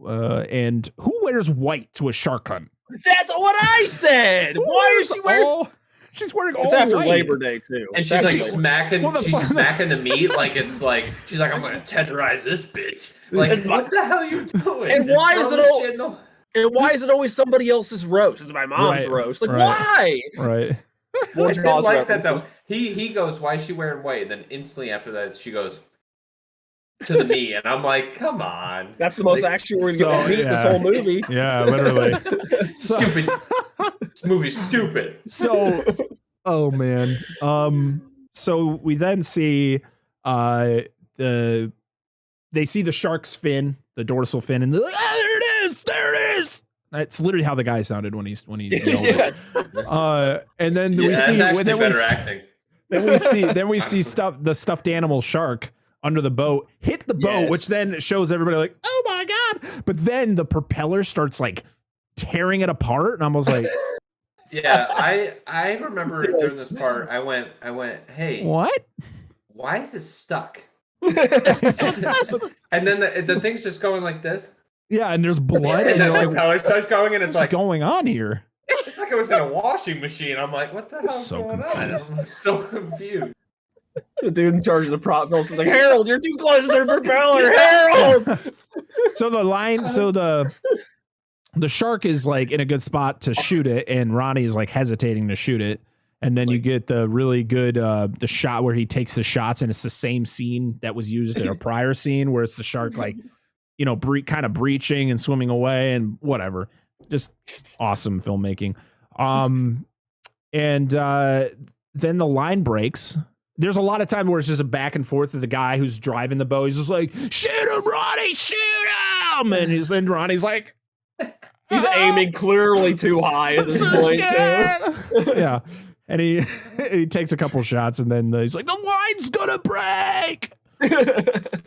And who wears white to a shark hunt? That's what I said. Why is she wearing? She's wearing all It's after white. Labor Day too. And she's like smacking. She's smacking the meat like it's like she's like I'm gonna tenderize this bitch. Like what the hell are you doing? And why is it all? And why is it always somebody else's roast? It's my mom's roast. Like why? Right. I didn't like that though. He goes, why is she wearing white? And then instantly after that, she goes to the knee, and I'm like, come on. That's the most action we're gonna get this whole movie. Yeah, literally. Stupid. This movie's stupid. So, oh man. So we then see they see the shark's fin, the dorsal fin, and they're like, there it is. That's literally how the guy sounded when he yelled it. And then we see acting. Then we see the stuffed animal shark under the boat hit the boat, which then shows everybody like, oh my God. But then the propeller starts like tearing it apart, and I was like, yeah, I remember during this part, I went, hey, what? Why is it stuck? And then the thing's just going like this. Yeah, and there's blood, and then the propeller starts going, and it's like, what's going on here? It's like it was in a washing machine. I'm like, what the hell's going on? I'm so confused. The dude in charge of the prop films was like, Harold, you're too close to their propeller, Harold. So the shark is like in a good spot to shoot it, and Ronnie's like hesitating to shoot it. And then you get the really good the shot where he takes the shots, and it's the same scene that was used in a prior scene where it's the shark like, you know, kind of breaching and swimming away and whatever. Just awesome filmmaking. And then the line breaks. There's a lot of time where it's just a back and forth of the guy who's driving the boat. He's just like, shoot him, Ronnie, shoot him. And Ronnie's like, he's aiming clearly too high at this point, too. Yeah. And he takes a couple shots, and then he's like, the line's gonna break.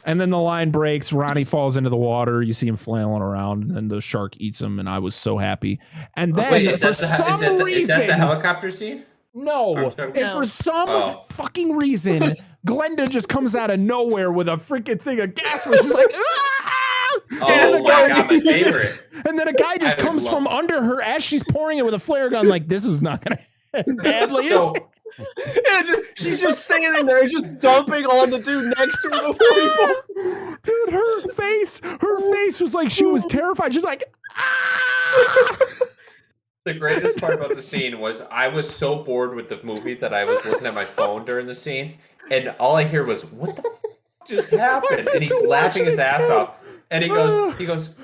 And then the line breaks. Ronnie falls into the water. You see him flailing around, and then the shark eats him. And I was so happy. And then is that the helicopter scene? No. And for some fucking reason, Glenda just comes out of nowhere with a freaking thing of gasoline. She's like, ah! Oh my God, my favorite. And then a guy just comes from under her as she's pouring it with a flare gun. Like, this is not gonna end badly. And she's just standing there, just dumping on the dude next to her before he falls. Dude, her face was like she was terrified. She's like, ah! The greatest part about the scene was I was so bored with the movie that I was looking at my phone during the scene, and all I hear was, what the f just happened? And he's laughing his ass off. And he goes,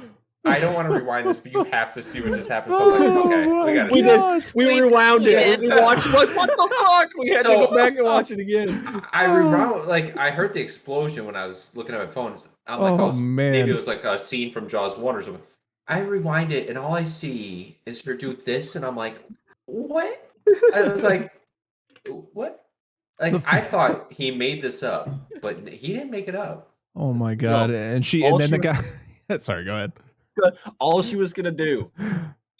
I don't want to rewind this, but you have to see what just happened. So I was like, okay, we got to We rewound it. We watched it like, what the fuck? We had to go back and watch it again. I rewound, like, I heard the explosion when I was looking at my phone. I'm like, oh man. Maybe it was like a scene from Jaws 1 or something. I rewind it, and all I see is her do this, and I'm like, what? I was like, what? Like, I thought he made this up, but he didn't make it up. Oh my God. No. And then the guy, sorry, go ahead. All she was going to do,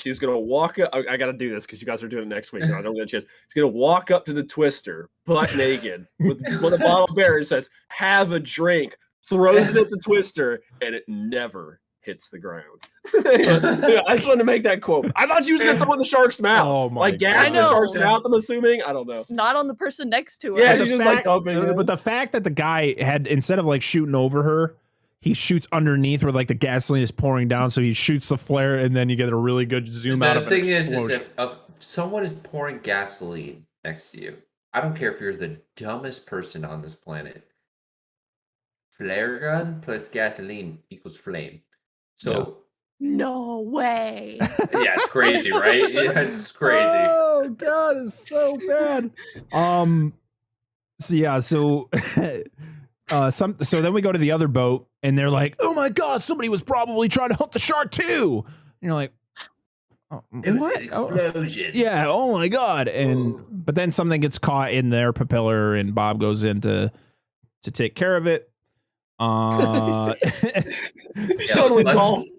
she was going to walk up. I got to do this because you guys are doing it next week. I don't get a chance. She's going to walk up to the Twister, butt naked, with a bottle of beer, and says, have a drink, throws it at the Twister, and it never hits the ground. Yeah, I just wanted to make that quote. I thought she was going to throw in the shark's mouth. Oh my like gas in the shark's mouth, I'm assuming. I don't know. Not on the person next to her. Yeah, she's just like dumping it. But the fact that the guy had, instead of like shooting over her, he shoots underneath where like the gasoline is pouring down. So he shoots the flare, and then you get a really good zoom out of it. The thing is if someone is pouring gasoline next to you, I don't care if you're the dumbest person on this planet. Flare gun plus gasoline equals flame. So no way. Yeah, it's crazy, right? Yeah, it's crazy. Oh God, it's so bad. So then we go to the other boat, and they're like, "Oh my God, somebody was probably trying to hunt the shark too." And you're like, "Oh, it was what? an explosion." Yeah. Oh my God. But then something gets caught in their propeller, and Bob goes in to take care of it. He totally dolphins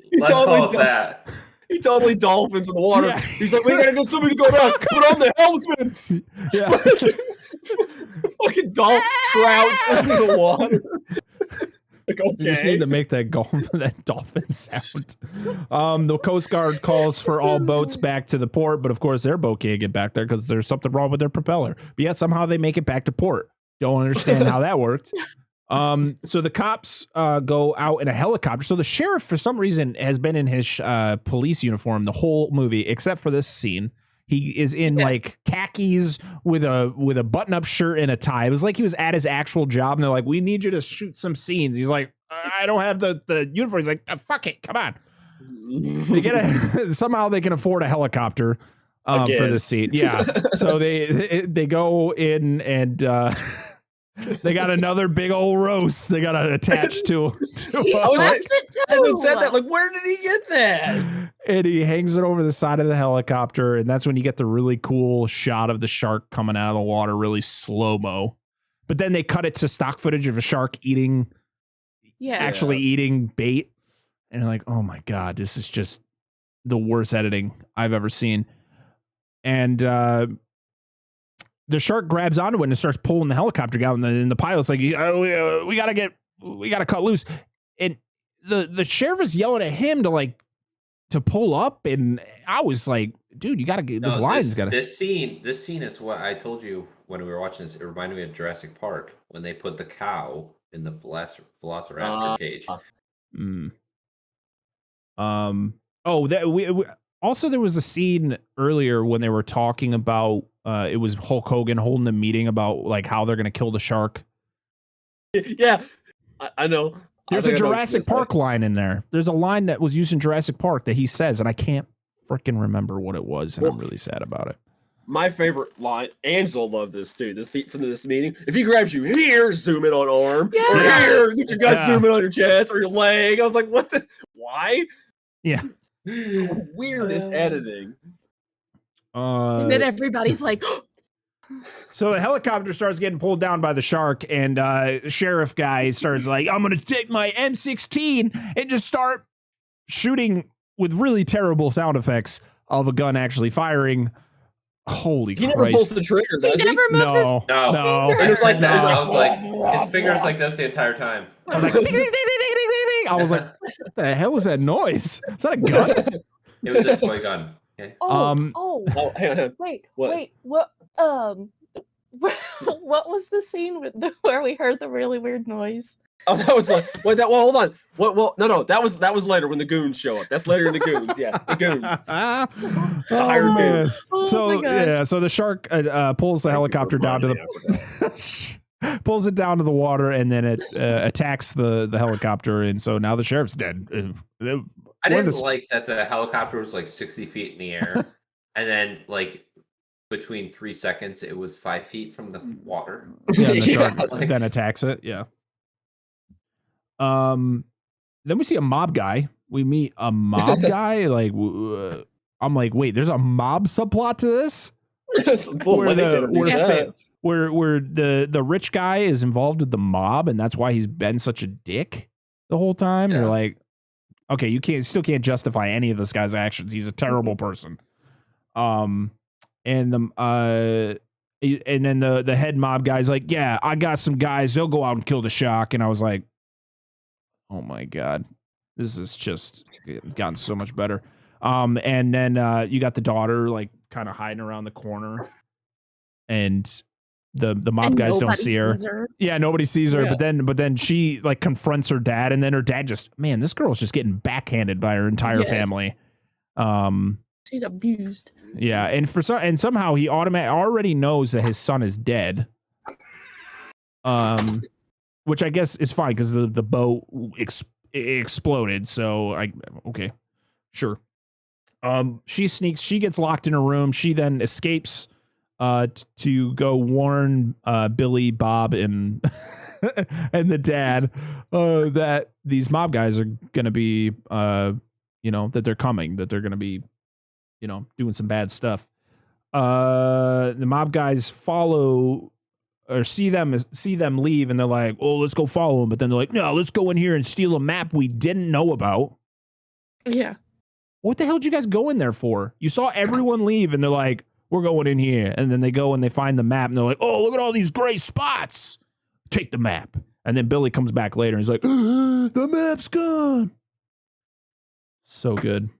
in the water. Yeah. He's like, we gotta get somebody to go down. Put on the helmsman. Yeah. Fucking trouts into the water. Like, okay. You just need to make that dolphin sound. The Coast Guard calls for all boats back to the port, but of course their boat can't get back there because there's something wrong with their propeller. But yet somehow they make it back to port. Don't understand how that worked. So the cops go out in a helicopter. So the sheriff, for some reason, has been in his police uniform the whole movie, except for this scene. He is in like khakis with a button-up shirt and a tie. It was like he was at his actual job, and they're like, "We need you to shoot some scenes." He's like, "I don't have the uniform." He's like, "Fuck it, come on." They get somehow they can afford a helicopter for this scene. Yeah. So they go in and. They got another big old roast they got to attach to he slaps it too. I haven't said that. Like, where did he get that? And he hangs it over the side of the helicopter, and that's when you get the really cool shot of the shark coming out of the water, really slow-mo. But then they cut it to stock footage of a shark eating bait. And you're like, oh my God, this is just the worst editing I've ever seen. And the shark grabs onto it and starts pulling the helicopter down, and the pilot's like, we gotta cut loose. And the sheriff is yelling at him to pull up, and I was like, dude, you gotta get this scene is what I told you when we were watching this, it reminded me of Jurassic Park when they put the cow in the Velociraptor cage. Oh, that we also there was a scene earlier when they were talking about it was Hulk Hogan holding a meeting about like how they're gonna kill the shark. Yeah, I know. There's a Jurassic Park line in there. There's a line that was used in Jurassic Park that he says, and I can't freaking remember what it was, and I'm really sad about it. My favorite line, Angela loved this too. This feat from this meeting. If he grabs you here, zoom in on arm. Or here, get your gun, zoom in on your chest or your leg. I was like, what the? Why? Yeah. Weird is editing. And then everybody's like, so the helicopter starts getting pulled down by the shark, and sheriff guy starts like, I'm gonna take my M16 and just start shooting with really terrible sound effects of a gun actually firing. Holy Christ. He never pulls the trigger, does he? Never moves his No. fingers. It was like that. I was like, his fingers like this the entire time. I was like, ding, ding, ding, ding, ding, ding, ding. I was like, what the hell is that noise? Is that a gun? It was a toy gun. Okay. Oh, hang on. Wait, What? what? What was the scene where we heard the really weird noise? Oh, that was like, wait, well, hold on. No, that was later when the goons show up. That's later in the goons. Yeah, the goons. The hired goons. So so the shark pulls the helicopter down to the pulls it down to the water, and then it attacks the helicopter, and so now the sheriff's dead. I didn't like that the helicopter was like 60 feet in the air, and then like between 3 seconds it was 5 feet from the water. Yeah, the shark then attacks it. Yeah. Then we see a mob guy. We meet a mob guy. Like, I'm like, wait, there's a mob subplot to this. Where the rich guy is involved with the mob, and that's why he's been such a dick the whole time. Yeah. You're like, okay, you still can't justify any of this guy's actions. He's a terrible person. And then the head mob guy's like, yeah, I got some guys. They'll go out and kill the shark. And I was like, oh my God, this is just gotten so much better. And then you got the daughter like kind of hiding around the corner, and the mob guys don't see her. Yeah, nobody sees her. Yeah. But then she like confronts her dad, and then her dad this girl's just getting backhanded by her entire family. She's abused. Yeah, and somehow he already knows that his son is dead. Which I guess is fine because the boat exploded. So okay, sure. She gets locked in her room. She then escapes to go warn Billy, Bob, and and the dad that these mob guys are gonna be that they're coming, that they're gonna be doing some bad stuff. The mob guys follow or see them leave, and they're like, oh, let's go follow them. But then they're like, no, let's go in here and steal a map we didn't know about. Yeah. What the hell did you guys go in there for? You saw everyone leave, and they're like, we're going in here. And then they go and they find the map, and they're like, oh, look at all these gray spots. Take the map. And then Billy comes back later, and he's like, the map's gone. So good.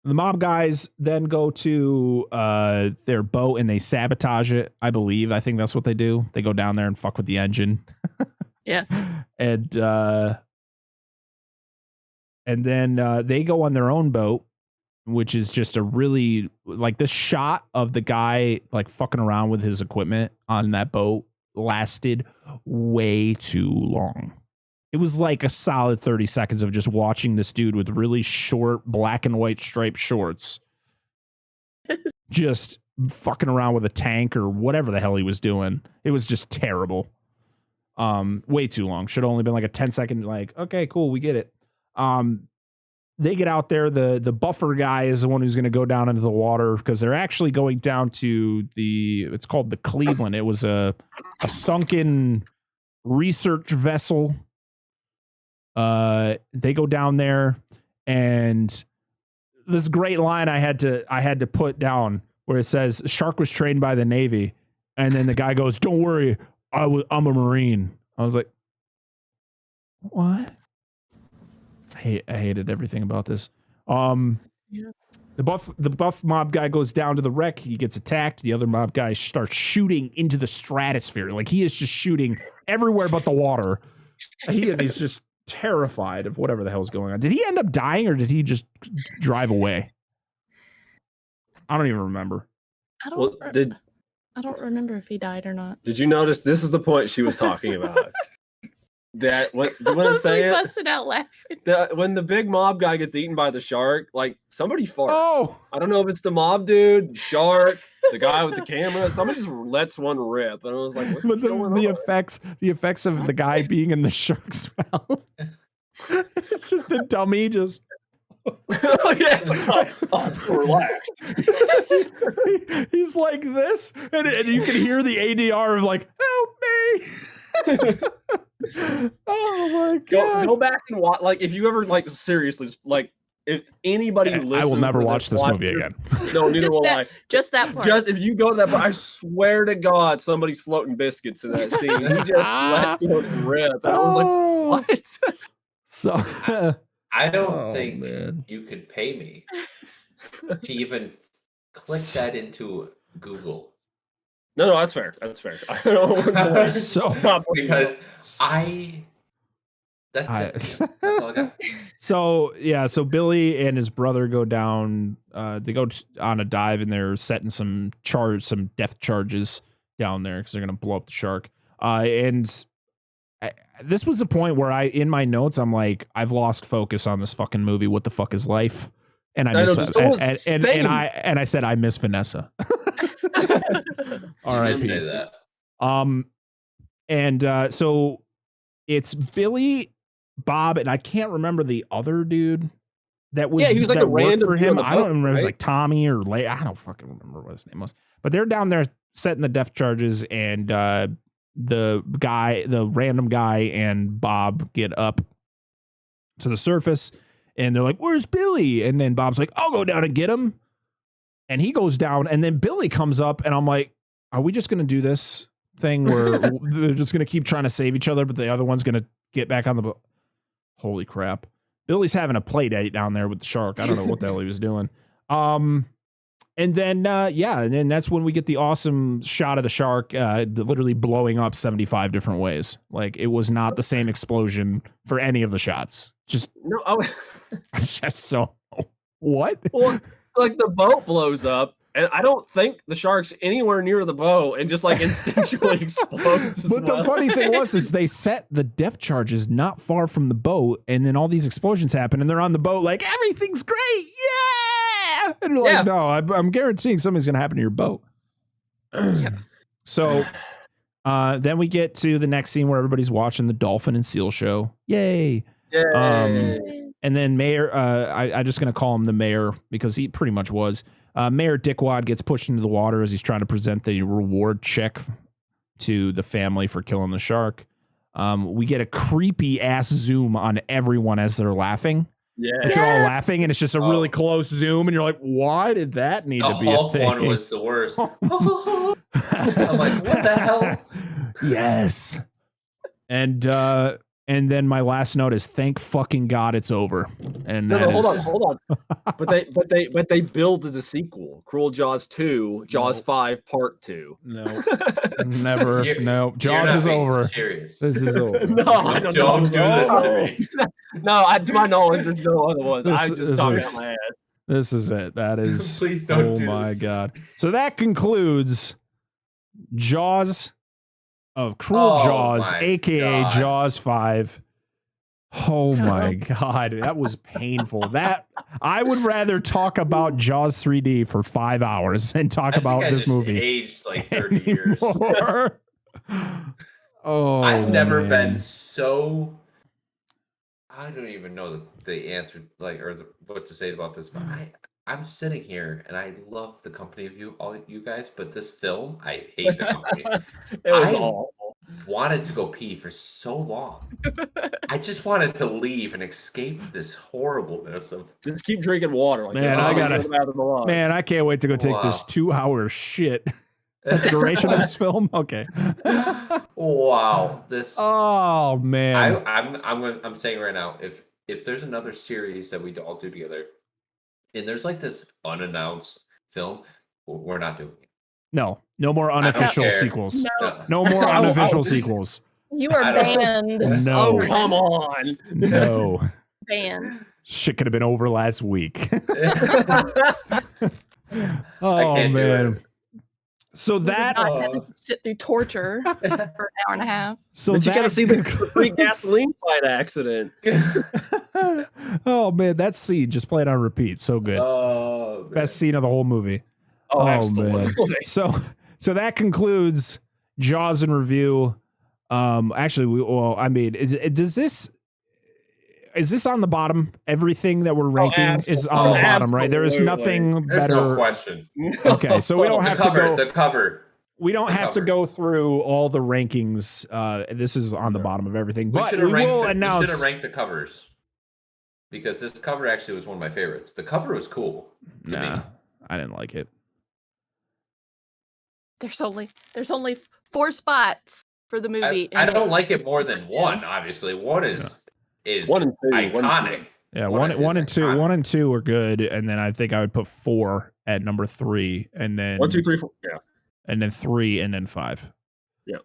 The mob guys then go to their boat and they sabotage it, I believe. I think that's what they do. They go down there and fuck with the engine. Yeah. And then they go on their own boat, which is just a really, like, this shot of the guy, like, fucking around with his equipment on that boat lasted way too long. It was like a solid 30 seconds of just watching this dude with really short black and white striped shorts just fucking around with a tank or whatever the hell he was doing. It was just terrible. Way too long. Should have only been like a 10-second, like, okay, cool, we get it. They get out there. The buffer guy is the one who's going to go down into the water because they're actually going down to it's called the Cleveland. It was a sunken research vessel. They go down there, and this great line I had to put down where it says shark was trained by the Navy, and then the guy goes, "Don't worry, I'm a Marine." I was like, "What?" I hated everything about this. Yeah. The buff mob guy goes down to the wreck. He gets attacked. The other mob guy starts shooting into the stratosphere. Like he is just shooting everywhere but the water. He's just terrified of whatever the hell's going on. Did he end up dying or did he just drive away? I don't even remember. I don't remember if he died or not. Did you notice? This is the point she was talking about. That when I'm saying busted out laughing. When the big mob guy gets eaten by the shark, like somebody farts. Oh, I don't know if it's the mob dude, the shark, the guy with the camera. Somebody just lets one rip, and I was like, "What's going on?" The effects of the guy being in the shark's mouth. It's just a dummy, just. Oh, yeah, it's like, relaxed. He's like this, and you can hear the ADR of like, "Help me!" Oh my god! Go back and watch. Like, if you ever seriously, if anybody listens, I will never watch this movie again. No, neither will I. Just that part. Just if you go to that, I swear to God, somebody's floating biscuits in that scene. He just lets one rip, and I was like, "What?" So. I don't think you could pay me to even click that into Google. No, that's fair. That's fair. I don't know. Because that's it. That's all I got. So Billy and his brother go down. They go on a dive and they're setting some death charges down there because they're gonna blow up the shark. This was a point where in my notes, I'm like, I've lost focus on this fucking movie. What the fuck is life? And I said, I miss Vanessa. All right. Say that. So it's Billy, Bob, and I can't remember the other dude that was. Yeah, he was like a random for him. I don't remember. Right? It was like Tommy or Lay. I don't fucking remember what his name was. But they're down there setting the death charges, and the random guy and Bob get up to the surface and they're like, "Where's Billy?" And then Bob's like, "I'll go down and get him." And he goes down and then Billy comes up and I'm like, are we just going to do this thing where they're just going to keep trying to save each other, but the other one's going to get back on the boat? Holy crap. Billy's having a play date down there with the shark. I don't know what the hell he was doing. And then that's when we get the awesome shot of the shark literally blowing up 75 different ways. Like, it was not the same explosion for any of the shots. Just no, just so what? Well, like the boat blows up, and I don't think the shark's anywhere near the boat, and just like instinctually explodes. But the funny thing is they set the depth charges not far from the boat, and then all these explosions happen, and they're on the boat like everything's great, yeah. And you're like, no, I'm guaranteeing something's gonna happen to your boat. So then we get to the next scene where everybody's watching the dolphin and seal show. Yay! And then Mayor, I'm just gonna call him the mayor because he pretty much was. Mayor Dickwad gets pushed into the water as he's trying to present the reward check to the family for killing the shark. We get a creepy ass zoom on everyone as they're laughing. Yeah, like they're all laughing, and it's just a really close zoom, and you're like, "Why did that need to be a thing?" The one was the worst. I'm like, "What the hell?" Yes. And then my last note is, "Thank fucking God it's over." And hold on. But they build the sequel, Cruel Jaws 2, Jaws 5 Part 2. No, never. No, Jaws is over. Serious. This is over. No, I don't do this to me. No, to my knowledge, there's no other ones. I just talking out my ass. This is it. That is. Please don't do my this. God. So that concludes Jaws of Cruel Jaws, aka God. Jaws 5. Oh my God, that was painful. That I would rather talk about Jaws 3D for 5 hours and talk about this movie. Aged like 30 years. Oh, I've never been so. I don't even know the answer, what to say about this, but I'm sitting here and I love the company of all you guys, but this film, I hate the company. It was awful. Wanted to go pee for so long. I just wanted to leave and escape this horribleness of just keep drinking water. Man, I can't wait to go take this 2-hour shit. Is that the duration of this film? Okay. Wow. Oh man. I'm saying right now, if there's another series that we all do together, and there's like this unannounced film, we're not doing it. No more unofficial sequels. No more unofficial sequels. You are banned. No. Oh, come on. No. Banned. Shit could have been over last week. Oh, can't do man. it. So We that would not have to sit through torture for an hour and a half. so But you got to that see the concludes- free gasoline fight accident. Oh man, that scene just played on repeat. So good. Oh, Best scene of the whole movie. Oh, man. absolutely. So that concludes Jaws in review. Actually, is this on the bottom? Everything that we're ranking is on the bottom, right? There is nothing There's better. no question. Okay, so we don't have to go. The cover. We don't have to go through all the rankings. This is on the bottom of everything. But we will announce. We should have ranked the covers because this cover actually was one of my favorites. The cover was cool. Nah, I didn't like it. There's only 4 spots for the movie. I don't like it more than one. Obviously, one is One and two, iconic. Yeah, one and two are good, and then I think I would put 4 at number 3, and then 1, 2, 3, 4. Yeah. and then 3, and then 5. Yeah.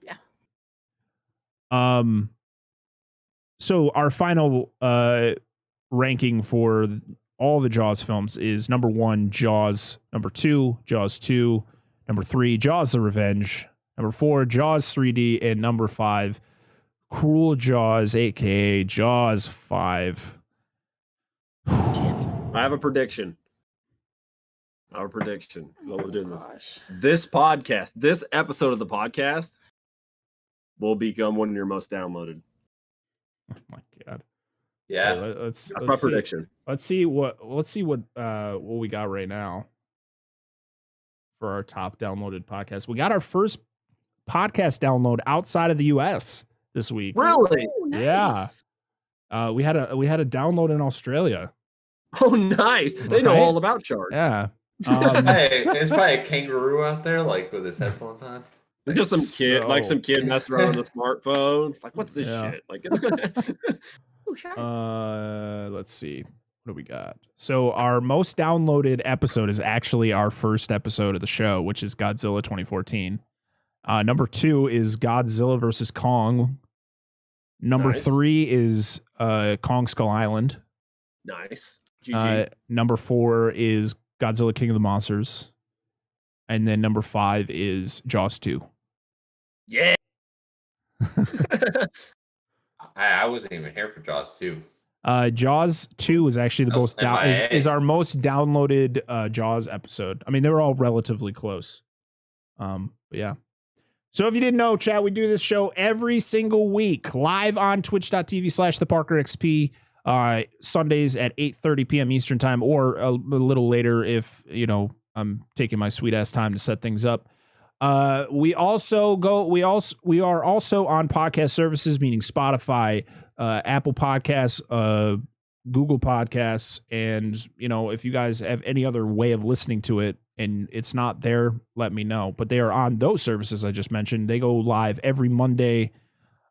So our final ranking for all the Jaws films is number 1, Jaws. Number 2, Jaws 2. Number 3, Jaws: The Revenge. Number 4, Jaws 3D, and number 5, Cruel Jaws, aka Jaws 5. I have a prediction. What we're doing this podcast, this episode of the podcast will become one of your most downloaded. Oh my god. Yeah. That's my prediction. Let's see what we got right now for our top downloaded podcast. We got our first podcast download outside of the US this week. Really? Ooh, nice. Yeah. We had a download in Australia. Oh, nice. They know all about sharks. Yeah. Hey, there's probably a kangaroo out there, like with his headphones on. Just some kid, some kid messing around with a smartphone. Like, what's this shit? Like, Ooh, sharks. Let's see. What do we got? So our most downloaded episode is actually our first episode of the show, which is Godzilla 2014. Number 2 is Godzilla versus Kong. Number 3 is Kong Skull Island. Nice. GG. Number 4 is Godzilla King of the Monsters. And then number 5 is Jaws 2. Yeah. I wasn't even here for Jaws 2. Jaws 2 is actually the most is our most downloaded Jaws episode. I mean, they were all relatively close. But yeah. So if you didn't know, chat, we do this show every single week live on twitch.tv/theparkerxp, Sundays at 8:30 p.m. Eastern time, or a little later if, I'm taking my sweet ass time to set things up. We are also on podcast services, meaning Spotify, Apple Podcasts, Google Podcasts, and if you guys have any other way of listening to it and it's not there, let me know. But they are on those services I just mentioned. They go live every Monday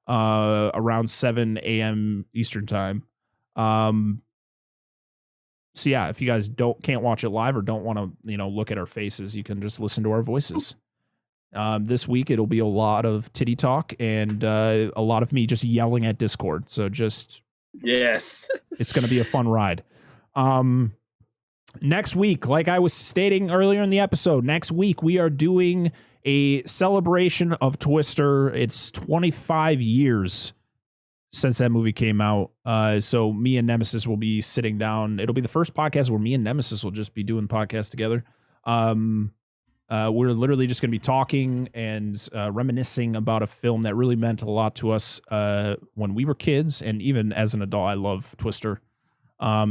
around 7 a.m. Eastern time. So yeah, if you guys can't watch it live or don't want to look at our faces, you can just listen to our voices. This week it'll be a lot of titty talk and a lot of me just yelling at Discord. So yes, it's going to be a fun ride. Next week, like I was stating earlier in the episode, next week we are doing a celebration of Twister. It's 25 years since that movie came out. So me and Nemesis will be sitting down. It'll be the first podcast where me and Nemesis will just be doing podcasts together. We're literally just going to be talking and reminiscing about a film that really meant a lot to us when we were kids, and even as an adult, I love Twister.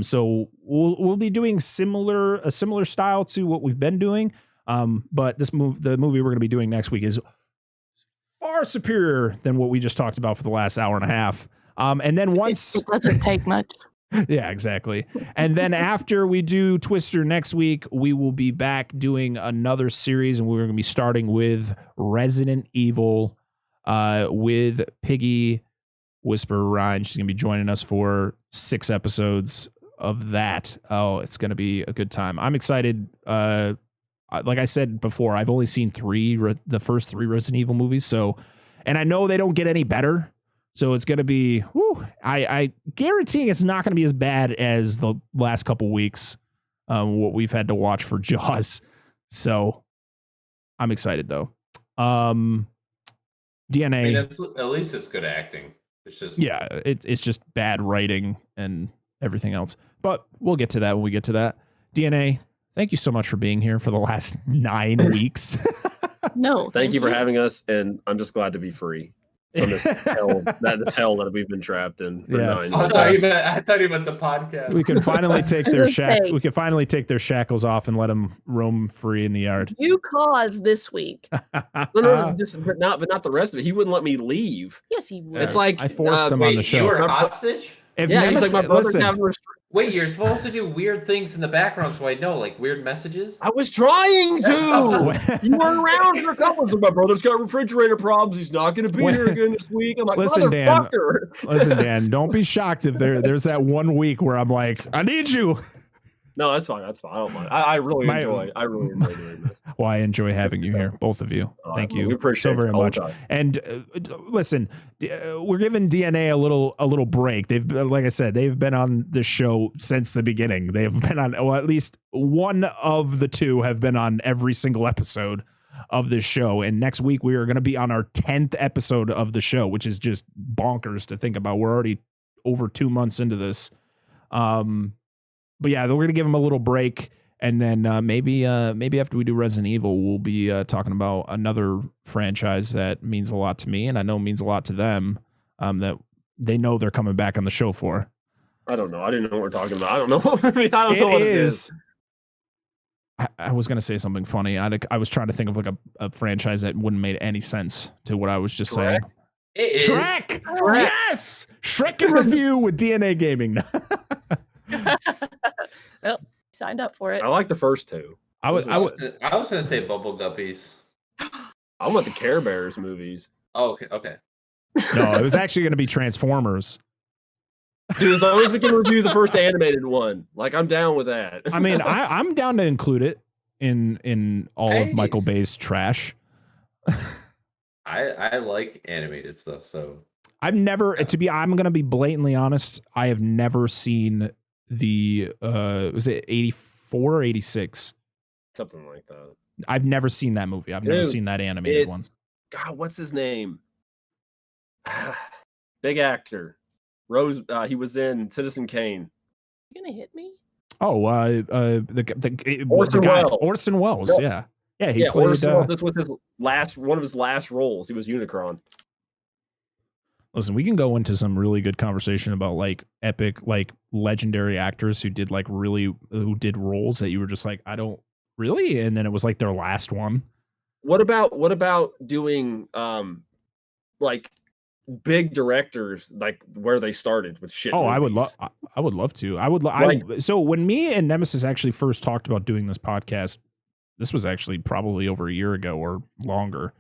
So we'll be doing a similar style to what we've been doing. But the movie we're going to be doing next week is far superior than what we just talked about for the last hour and a half. And then once it doesn't take much. Yeah, exactly. And then after we do Twister next week, we will be back doing another series, and we're going to be starting with Resident Evil with Piggy Whisper Ryan. She's going to be joining us for 6 episodes of that. Oh, it's going to be a good time. I'm excited. Like I said before, I've only seen the first 3 Resident Evil movies. So, and I know they don't get any better. So it's going to be, I guaranteeing it's not going to be as bad as the last couple weeks, what we've had to watch for Jaws. So I'm excited though. DNA. I mean, at least it's good acting. It's just it's just bad writing and everything else. But we'll get to that when we get to that. DNA, thank you so much for being here for the last 9 weeks. No, thank you for having us, and I'm just glad to be free from this hell that we've been trapped in for 9 months. I thought you meant the podcast. We can finally take their shackles off and let them roam free in the yard. You caused this week. No, but not the rest of it. He wouldn't let me leave. Yes, he would. It's like I forced him on the show. You were hostage? If he's like, my brother's having Wait, you're supposed to do weird things in the background, so I know, like weird messages? I was trying to. You weren't around for a couple of my brother's got refrigerator problems. He's not going to be here again this week. I'm like, motherfucker. Listen, Dan, don't be shocked if there's that 1 week where I'm like, I need you. No, that's fine. That's fine. I don't mind. I really enjoy doing this. Well, I enjoy having you here, both of you. Thank you we appreciate so very much. And listen, we're giving DNA a little break. Like I said, they've been on the show since the beginning. They've been on, well, at least one of the 2 have been on every single episode of this show. And next week we are going to be on our 10th episode of the show, which is just bonkers to think about. We're already over 2 months into this. But yeah, we're going to give them a little break. And then maybe after we do Resident Evil, we'll be talking about another franchise that means a lot to me, and I know means a lot to them, that they know they're coming back on the show for. I don't know. I didn't know what we're talking about. I don't know. I don't know what it is. I was going to say something funny. I was trying to think of like a franchise that wouldn't make any sense to what I was just saying. It is. Shrek! Yes! Shrek in review with DNA Gaming. Well, signed up for it. I like the first 2. I was gonna say Bubble Guppies. I want the Care Bears movies. Oh, okay. No, it was actually going to be Transformers. Dude, as long as we can review the first animated one, like I'm down with that. I mean, I'm down to include it in all of Michael Bay's trash. I like animated stuff, so I'm going to be blatantly honest. I have never seen the was it 84 or 86? Something like that. I've never seen that movie. I've never seen that animated one. God, what's his name? Big actor. Rose. He was in Citizen Kane. You gonna hit me? Oh, Orson Welles. Orson Welles. Yeah. He played. Orson Welles. This was one of his last roles. He was Unicron. Listen, we can go into some really good conversation about like epic, like legendary actors who did roles that you were just like, I don't really, and then it was like their last one. What about doing like big directors, like where they started with shit? Oh, movies? I would love to. So when me and Nemesis actually first talked about doing this podcast, this was actually probably over a year ago or longer.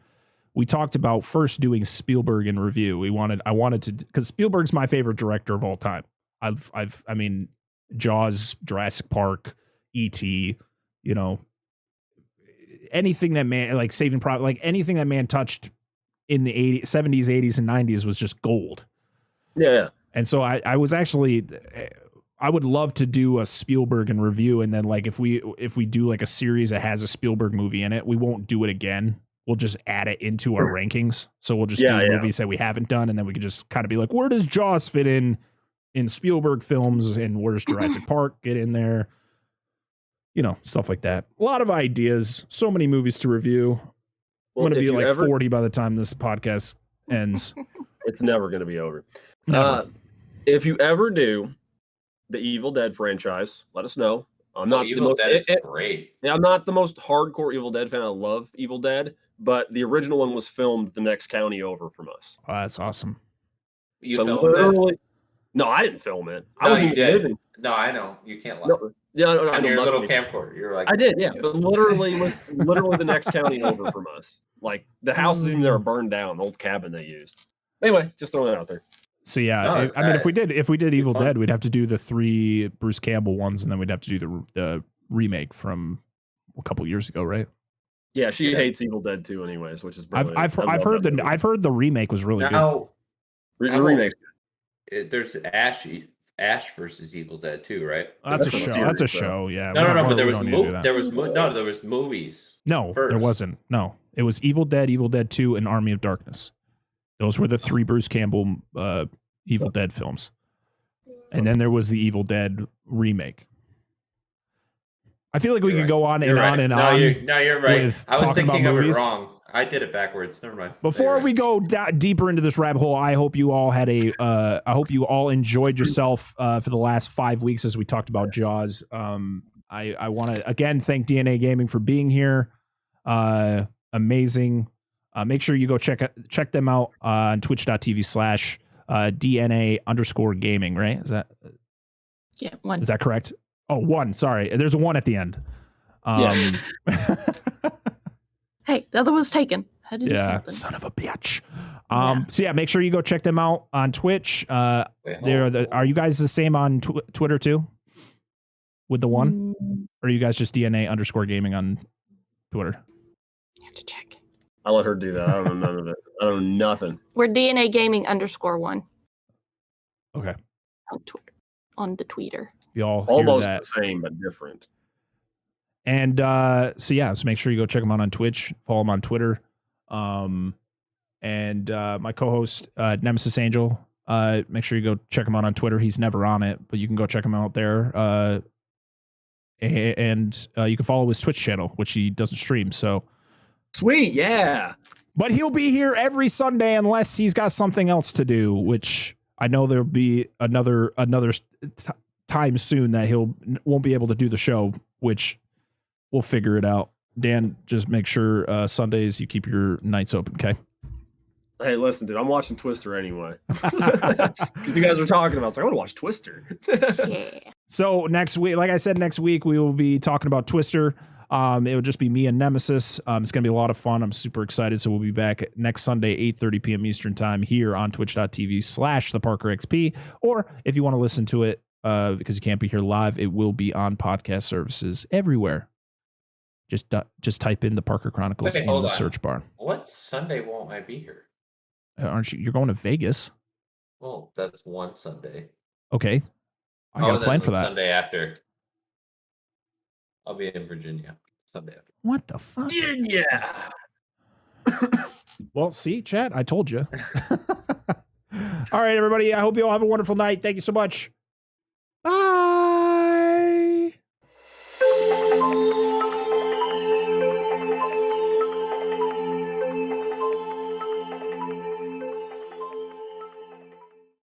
We talked about first doing Spielberg in review. I wanted to, because Spielberg's my favorite director of all time. I mean, Jaws, Jurassic Park, E.T., anything that man, like Saving Private, like anything that man touched in the 80s, 70s, 80s, and 90s was just gold. Yeah. And so I was actually, I would love to do a Spielberg in review. And then like, if we do like a series that has a Spielberg movie in it, we won't do it again. We'll just add it into our rankings. So we'll just do movies that we haven't done. And then we could just kind of be like, where does Jaws fit in Spielberg films? And where does Jurassic Park get in there? Stuff like that. A lot of ideas. So many movies to review. I'm going to be like 40 by the time this podcast ends. It's never going to be over. Never. If you ever do the Evil Dead franchise, let us know. I'm not Evil Dead is great. Yeah, I'm not the most hardcore Evil Dead fan. I love Evil Dead, but the original one was filmed the next county over from us. Oh, that's awesome. You filmed it? No, I didn't film it. No, you did. No, I know. You can't lie. No, on your little camcorder. You're like, I did, yeah. But literally the next county over from us. Like the houses in there are burned down, the old cabin they used. Anyway, just throwing it out there. So yeah, No, I mean, if we did Evil fun. Dead, we'd have to do the 3 Bruce Campbell ones, and then we'd have to do the remake from a couple years ago, right? Yeah, she Yeah. hates Evil Dead 2 anyways, which is brilliant. I've heard the remake was really good. Now, The remake. there's Ash versus Evil Dead 2, right? That's a That's a show. That's a series, though. show. Yeah. No, but there was that. there was movies. No, first. there wasn't. No, it was Evil Dead 2, and Army of Darkness. Those were the 3 Bruce Campbell Evil Dead films. And then there was the Evil Dead remake. I feel like we could go on and on and on. You're right. with I was talking thinking about of it movies. wrong. I did it backwards. Never mind. Before we go deeper into this rabbit hole, I hope you all had I hope you all enjoyed yourself for the last 5 weeks as we talked about Jaws. I want to again thank DNA Gaming for being here. Amazing. Make sure you go check them out on twitch.tv/DNA_gaming, right? Yeah, 1. Is that correct? Oh, 1. Sorry. There's a 1 at the end. Yes. Hey, the other one's taken. Had to do Yeah, something. son of a bitch. Yeah. So yeah, make sure you go check them out on Twitch. Wait, Are you guys the same on Twitter too? With the 1? Or are you guys just DNA_gaming on Twitter? You have to check. I'll let her do that. I don't know none of it. I don't know nothing. We're DNA Gaming _1 Okay. on Twitter. On the tweeter. You all hear Almost that. the same, but different. And so make sure you go check them out on Twitch, follow them on Twitter. And my co-host Nemesis Angel, make sure you go check him out on Twitter. He's never on it, but you can go check him out there. And you can follow his Twitch channel, which he doesn't stream. So Sweet, yeah. but he'll be here every Sunday unless he's got something else to do, which I know there'll be another time soon that won't be able to do the show, which we'll figure it out. Dan, just make sure Sundays you keep your nights open, okay? Hey, listen, dude, I'm watching Twister anyway. Because you guys were talking about, so I want to watch Twister. Yeah. So next week, like I said, next week we will be talking about Twister. It will just be me and Nemesis. It's going to be a lot of fun. I'm super excited. So we'll be back next Sunday, 8:30 p.m. Eastern time here on twitch.tv/theparkerxp. Or if you want to listen to it, because you can't be here live, it will be on podcast services everywhere. Just type in the Parker Chronicles in the search bar. What Sunday won't I be here? Aren't you? You're going to Vegas. Well, that's one Sunday. Okay. I got a plan for that. Sunday after. I'll be in Virginia Sunday after. What the fuck? Virginia. Well, see, chat, I told you. All right, everybody. I hope you all have a wonderful night. Thank you so much. Bye.